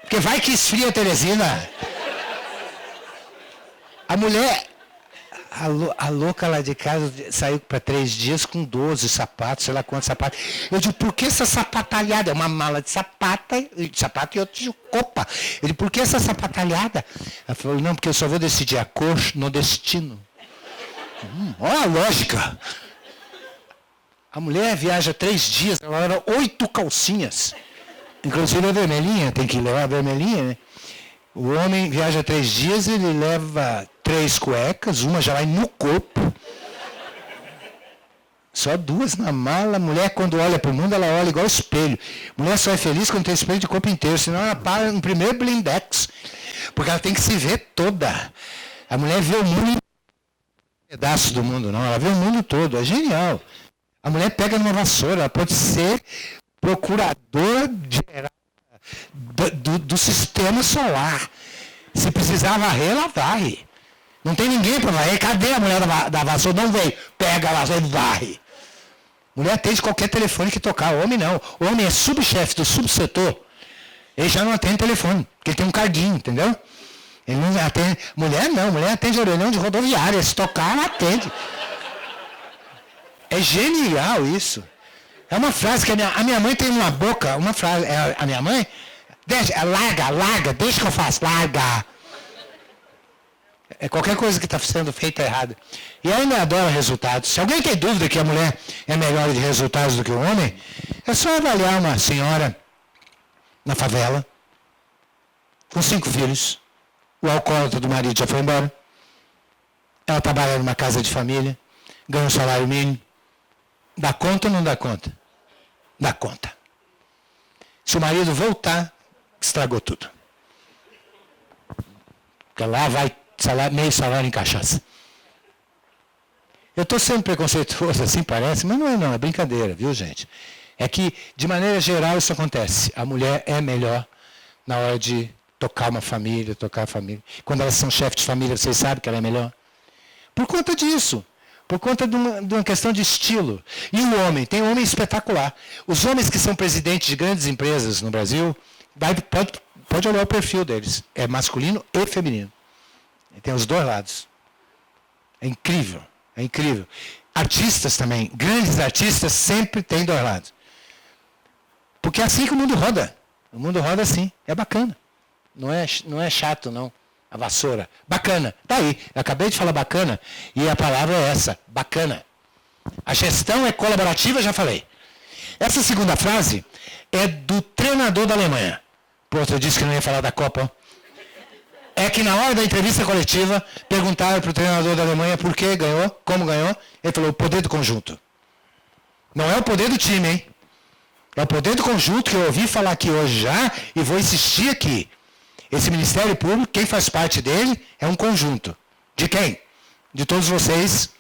Porque vai que esfria a Teresina. A mulher, a louca lá de casa, saiu para 3 dias com 12 sapatos, sei lá quantos sapatos. Eu digo, por que essa sapatalhada? É uma mala de sapato e outra de copa. Eu digo, por que essa sapatalhada? Ela falou, não, porque eu só vou decidir a cor no destino. Olha a lógica. A mulher viaja 3 dias, ela leva 8 calcinhas. Inclusive a vermelhinha, tem que levar a vermelhinha, né? O homem viaja 3 dias, ele leva 3 cuecas, uma já vai no corpo. Só 2 na mala. A mulher, quando olha para o mundo, ela olha igual espelho. A mulher só é feliz quando tem espelho de corpo inteiro, senão ela para no primeiro blindex. Porque ela tem que se ver toda. A mulher vê o mundo em pedaços do mundo, não. Ela vê o mundo todo. É genial. A mulher pega numa vassoura, ela pode ser procuradora geral do sistema solar. Se precisar varrer, ela varre. Não tem ninguém para varrer. Cadê a mulher da vassoura? Não veio. Pega a vassoura e varre. Mulher atende qualquer telefone que tocar. Homem não. O homem é subchefe do subsetor. Ele já não atende telefone. Porque ele tem um carguinho, entendeu? Ele não atende. Mulher não. Mulher atende orelhão de rodoviária. Se tocar, ela atende. É genial isso. É uma frase que a minha mãe tem uma boca. Uma frase. A minha mãe... larga, deixa que eu faço, larga. É qualquer coisa que está sendo feita errada. E ela ainda adora resultados. Se alguém tem dúvida que a mulher é melhor de resultados do que o homem, é só avaliar uma senhora na favela, com 5 filhos, o alcoólatra do marido já foi embora, ela trabalha numa casa de família, ganha um salário mínimo, dá conta ou não dá conta? Dá conta. Se o marido voltar, estragou tudo. Porque lá vai meio salário em cachaça. Eu estou sendo preconceituoso, assim parece, mas não, é brincadeira, viu, gente? É que, de maneira geral, isso acontece. A mulher é melhor na hora de tocar uma família, tocar a família. Quando elas são chefes de família, vocês sabem que ela é melhor? Por conta disso. Por conta de uma questão de estilo. E o homem? Tem um homem espetacular. Os homens que são presidentes de grandes empresas no Brasil, pode olhar o perfil deles. É masculino e feminino. E tem os 2 lados. É incrível. É incrível. Artistas também. Grandes artistas sempre têm 2 lados. Porque é assim que o mundo roda. O mundo roda assim. É bacana. Não é chato, não. A vassoura. Bacana. Tá aí. Eu acabei de falar bacana e a palavra é essa. Bacana. A gestão é colaborativa, já falei. Essa segunda frase é do treinador da Alemanha. Pô, eu disse que não ia falar da Copa. É que na hora da entrevista coletiva, perguntaram para o treinador da Alemanha por que ganhou, como ganhou. Ele falou, o poder do conjunto. Não é o poder do time, hein? É o poder do conjunto que eu ouvi falar aqui hoje já e vou insistir aqui. Esse Ministério Público, quem faz parte dele, é um conjunto. De quem? De todos vocês,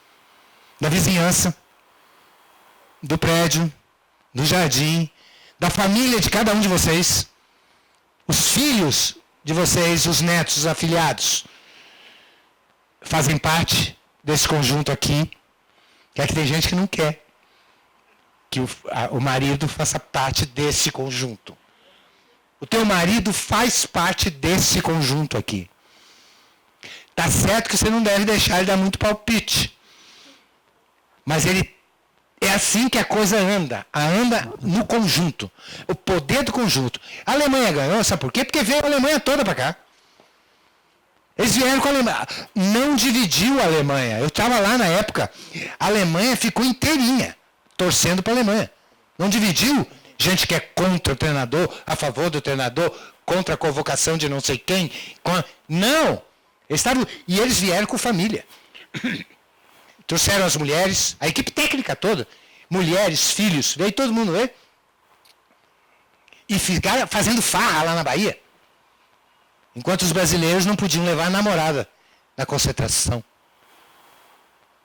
da vizinhança, do prédio, do jardim, da família de cada um de vocês, os filhos de vocês, os netos, os afilhados, fazem parte desse conjunto aqui. É que tem gente que não quer que o marido faça parte desse conjunto. O teu marido faz parte desse conjunto aqui. Tá certo que você não deve deixar ele dar muito palpite. Mas é assim que a coisa anda. Anda no conjunto. O poder do conjunto. A Alemanha ganhou, sabe por quê? Porque veio a Alemanha toda para cá. Eles vieram com a Alemanha. Não dividiu a Alemanha. Eu estava lá na época. A Alemanha ficou inteirinha, torcendo para a Alemanha. Não dividiu. Gente que é contra o treinador, a favor do treinador, contra a convocação de não sei quem. Não! E eles vieram com família. Trouxeram as mulheres, a equipe técnica toda. Mulheres, filhos, veio todo mundo ver. E ficaram fazendo farra lá na Bahia. Enquanto os brasileiros não podiam levar a namorada na concentração.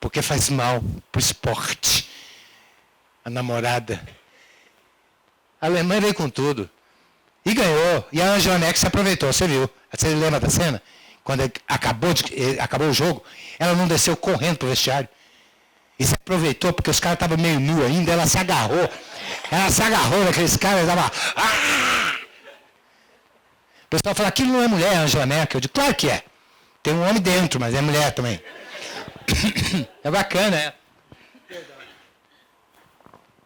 Porque faz mal pro esporte. A namorada. A Alemanha veio com tudo. E ganhou. E a Angela Merkel se aproveitou, você viu? Você lembra da cena? Quando acabou o jogo, ela não desceu correndo para o vestiário. E se aproveitou, porque os caras estavam meio nu ainda, ela se agarrou. Ela se agarrou naqueles caras e dava... Ah! O pessoal fala, aquilo não é mulher, Angela Merkel. Eu digo, claro que é. Tem um homem dentro, mas é mulher também. É bacana, é?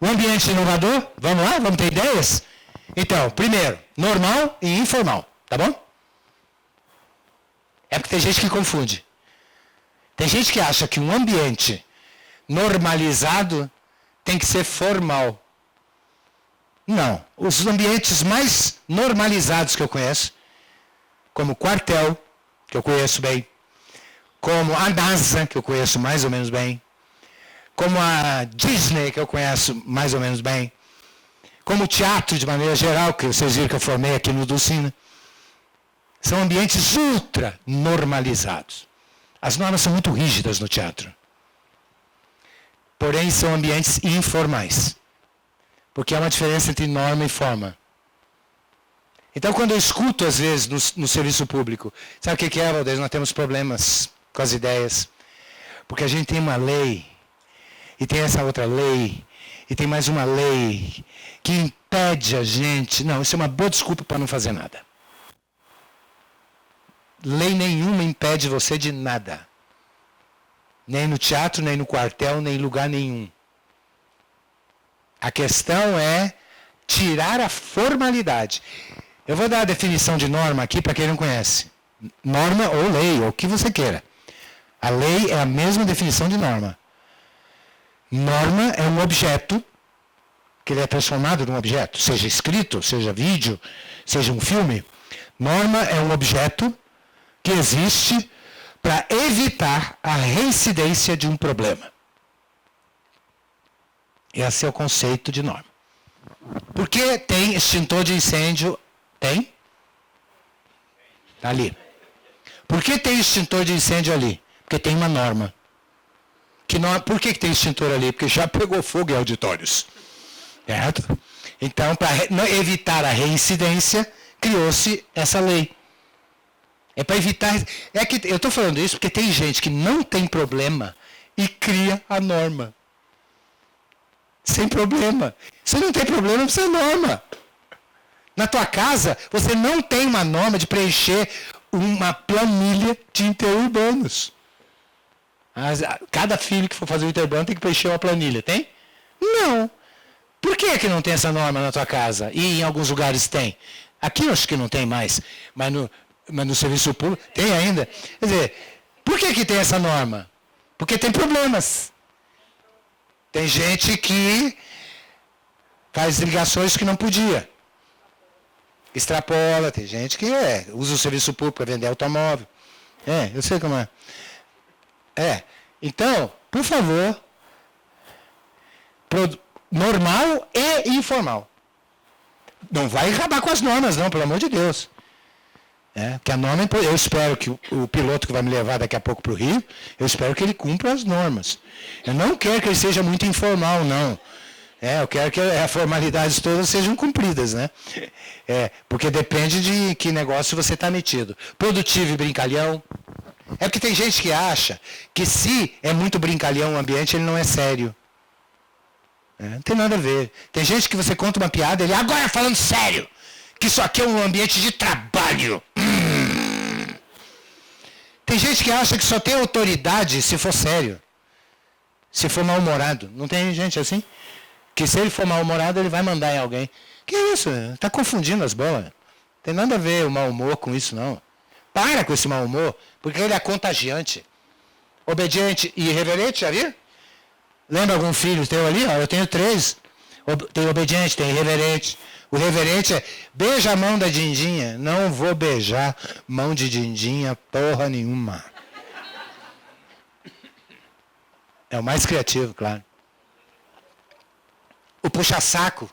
Um ambiente inovador, vamos lá? Vamos ter ideias? Então, primeiro, normal e informal, tá bom? É porque tem gente que confunde. Tem gente que acha que um ambiente normalizado tem que ser formal. Não. Os ambientes mais normalizados que eu conheço, como o quartel, que eu conheço bem, como a NASA, que eu conheço mais ou menos bem, como a Disney, que eu conheço mais ou menos bem, como o teatro de maneira geral, que vocês viram que eu formei aqui no Dulcina, são ambientes ultra normalizados. As normas são muito rígidas no teatro. Porém, são ambientes informais. Porque há uma diferença entre norma e forma. Então, quando eu escuto, às vezes, no serviço público, sabe o que é, Valdez? Nós temos problemas com as ideias. Porque a gente tem uma lei, e tem essa outra lei, e tem mais uma lei, que impede a gente... Não, isso é uma boa desculpa para não fazer nada. Lei nenhuma impede você de nada. Nem no teatro, nem no quartel, nem em lugar nenhum. A questão é tirar a formalidade. Eu vou dar a definição de norma aqui para quem não conhece. Norma ou lei, ou o que você queira. A lei é a mesma definição de norma. Norma é um objeto, que ele é transformado num objeto, seja escrito, seja vídeo, seja um filme. Norma é um objeto que existe para evitar a reincidência de um problema. Esse é o conceito de norma. Por que tem extintor de incêndio? Tem? Está ali. Por que tem extintor de incêndio ali? Porque tem uma norma. Por que tem extintor ali? Porque já pegou fogo em auditórios. Certo? Então, para evitar a reincidência, criou-se essa lei. É para evitar... É que eu estou falando isso porque tem gente que não tem problema e cria a norma. Sem problema. Você não tem problema, não precisa de norma. Na tua casa, você não tem uma norma de preencher uma planilha de interurbanos. Cada filho que for fazer o interurbano tem que preencher uma planilha, tem? Não. Por que não tem essa norma na tua casa? E em alguns lugares tem. Aqui eu acho que não tem mais, mas no serviço público tem ainda. Quer dizer, por que tem essa norma? Porque tem problemas. Tem gente que faz ligações que não podia. Extrapola, tem gente que usa o serviço público para vender automóvel. Eu sei como é. Então, por favor, normal e informal. Não vai acabar com as normas, não, pelo amor de Deus. Porque a norma, eu espero que o piloto que vai me levar daqui a pouco para o Rio, eu espero que ele cumpra as normas. Eu não quero que ele seja muito informal, não. Eu quero que as formalidades todas sejam cumpridas, né? Porque depende de que negócio você está metido. Produtivo e brincalhão. É porque tem gente que acha que se é muito brincalhão o ambiente, ele não é sério. Não tem nada a ver. Tem gente que você conta uma piada, ele agora falando sério, que isso aqui é um ambiente de trabalho. Tem gente que acha que só tem autoridade se for sério. Se for mal-humorado. Não tem gente assim? Que se ele for mal-humorado, ele vai mandar em alguém. Que isso? Está confundindo as bolas. Não tem nada a ver o mau humor com isso, não. Para com esse mau humor, porque ele é contagiante. Obediente e irreverente, já viu? Lembra algum filho teu ali? Eu tenho 3. Tem obediente, tem irreverente. O reverente é, beija a mão da Dindinha. Não vou beijar mão de Dindinha porra nenhuma. É o mais criativo, claro. O puxa-saco,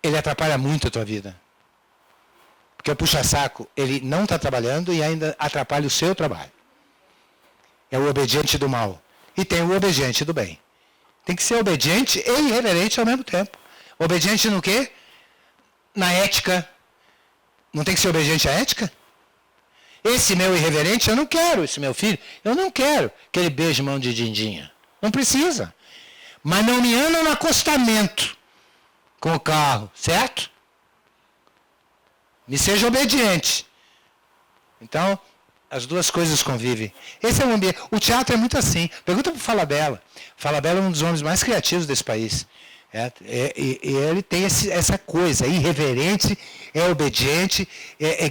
ele atrapalha muito a tua vida. Porque o puxa-saco, ele não está trabalhando e ainda atrapalha o seu trabalho. É o obediente do mal. E tem o obediente do bem. Tem que ser obediente e irreverente ao mesmo tempo. Obediente no quê? Na ética. Não tem que ser obediente à ética? Esse meu irreverente, eu não quero. Esse meu filho, eu não quero que ele beije mão de dindinha. Não precisa. Mas não me anda no acostamento com o carro, certo? Me seja obediente. Então, as duas coisas convivem. Esse é o ambiente. O teatro é muito assim. Pergunta para o Falabella. Falabella é um dos homens mais criativos desse país. E ele tem essa coisa, é irreverente, é obediente,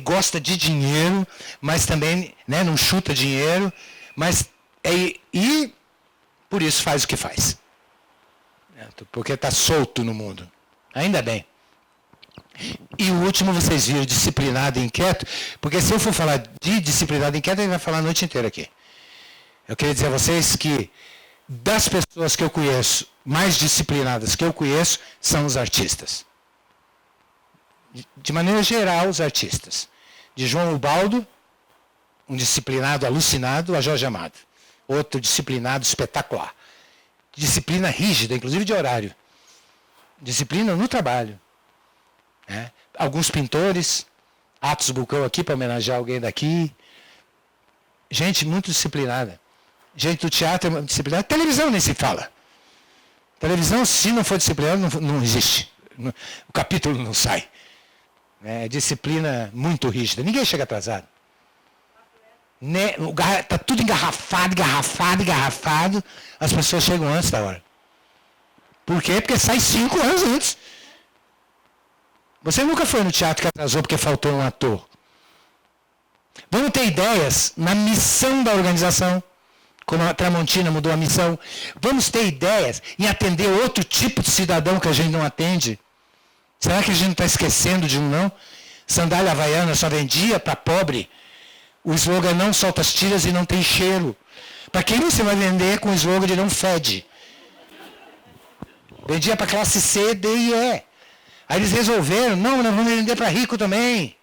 gosta de dinheiro, mas também, né, não chuta dinheiro, mas e por isso faz o que faz. Porque está solto no mundo. Ainda bem. E o último vocês viram, disciplinado e inquieto, porque se eu for falar de disciplinado e inquieto, a gente vai falar a noite inteira aqui. Eu queria dizer a vocês que das pessoas que eu conheço, mais disciplinadas que eu conheço, são os artistas. De maneira geral, os artistas. De João Ubaldo, um disciplinado alucinado, a Jorge Amado. Outro disciplinado espetacular. Disciplina rígida, inclusive de horário. Disciplina no trabalho. Alguns pintores, Atos Bulcão aqui para homenagear alguém daqui. Gente muito disciplinada. Gente do teatro é disciplinada. Televisão nem se fala. Televisão, se não for disciplinada, não existe. O capítulo não sai. É disciplina muito rígida. Ninguém chega atrasado. Está tudo engarrafado. As pessoas chegam antes da hora. Por quê? Porque sai 5 anos antes. Você nunca foi no teatro que atrasou porque faltou um ator. Vamos ter ideias na missão da organização. Como a Tramontina mudou a missão. Vamos ter ideias em atender outro tipo de cidadão que a gente não atende. Será que a gente não está esquecendo de um não? Sandália havaiana só vendia para pobre. O slogan não solta as tiras e não tem cheiro. Para quem você vai vender com o slogan de não fede? Vendia para classe C, D e E. Aí eles resolveram, não, nós vamos vender para rico também.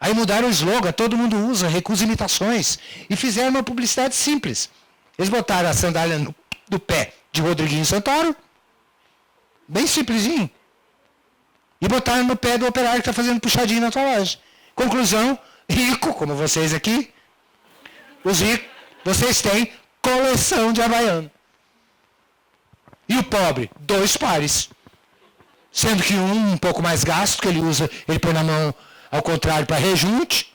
Aí mudaram o slogan, todo mundo usa, recusa imitações. E fizeram uma publicidade simples. Eles botaram a sandália do pé de Rodriguinho Santoro, bem simplesinho. E botaram no pé do operário que está fazendo puxadinho na tua loja. Conclusão, rico, como vocês aqui, os ricos, vocês têm coleção de havaiano. E o pobre, 2 pares. Sendo que um pouco mais gasto, que ele usa, ele põe na mão ao contrário para rejunte.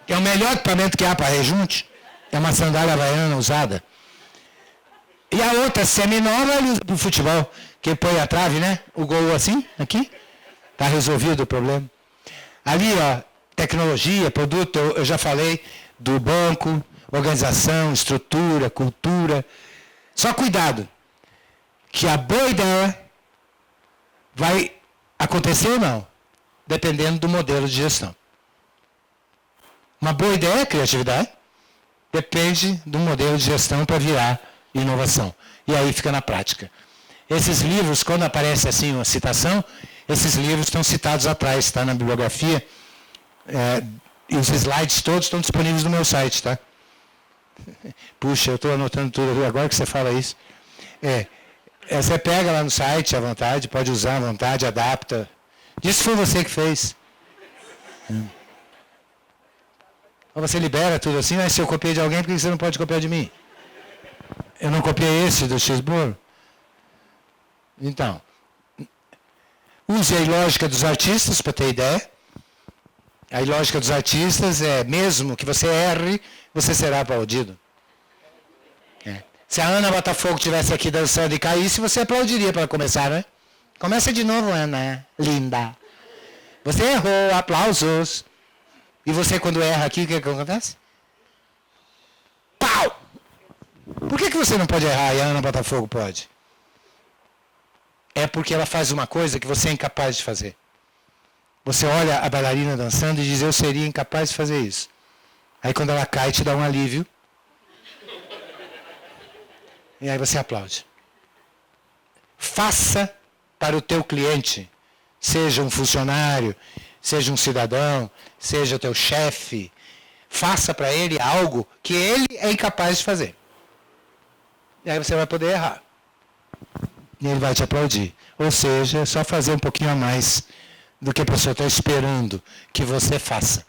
É o melhor equipamento que há para rejunte. É uma sandália havaiana usada. E a outra, semi-nova, ele usa para o futebol. Que ele põe a trave, né? O gol assim, aqui. Está resolvido o problema. Ali, ó, tecnologia, produto, eu já falei do banco, organização, estrutura, cultura. Só cuidado, que a boa ideia vai acontecer ou não, dependendo do modelo de gestão. Uma boa ideia é criatividade, depende do modelo de gestão para virar inovação. E aí fica na prática. Esses livros, quando aparece assim uma citação, esses livros estão citados atrás, está na bibliografia, e os slides todos estão disponíveis no meu site, tá? Puxa, eu estou anotando tudo agora que você fala isso. Você pega lá no site à vontade, pode usar à vontade, adapta. Diz que foi você que fez. Você libera tudo assim, mas se eu copiei de alguém, por que você não pode copiar de mim? Eu não copiei esse do X-Burro? Então, use a lógica dos artistas para ter ideia. A lógica dos artistas é, mesmo que você erre, você será aplaudido. Se a Ana Botafogo estivesse aqui dançando e caísse, você aplaudiria para começar, né? Começa de novo, Ana, linda. Você errou, aplausos. E você, quando erra aqui, o que acontece? Pau! Por que você não pode errar e a Ana Botafogo pode? É porque ela faz uma coisa que você é incapaz de fazer. Você olha a bailarina dançando e diz, eu seria incapaz de fazer isso. Aí quando ela cai, te dá um alívio. E aí você aplaude. Faça para o teu cliente, seja um funcionário, seja um cidadão, seja o teu chefe, faça para ele algo que ele é incapaz de fazer. E aí você vai poder errar. E ele vai te aplaudir. Ou seja, é só fazer um pouquinho a mais do que a pessoa está esperando que você faça.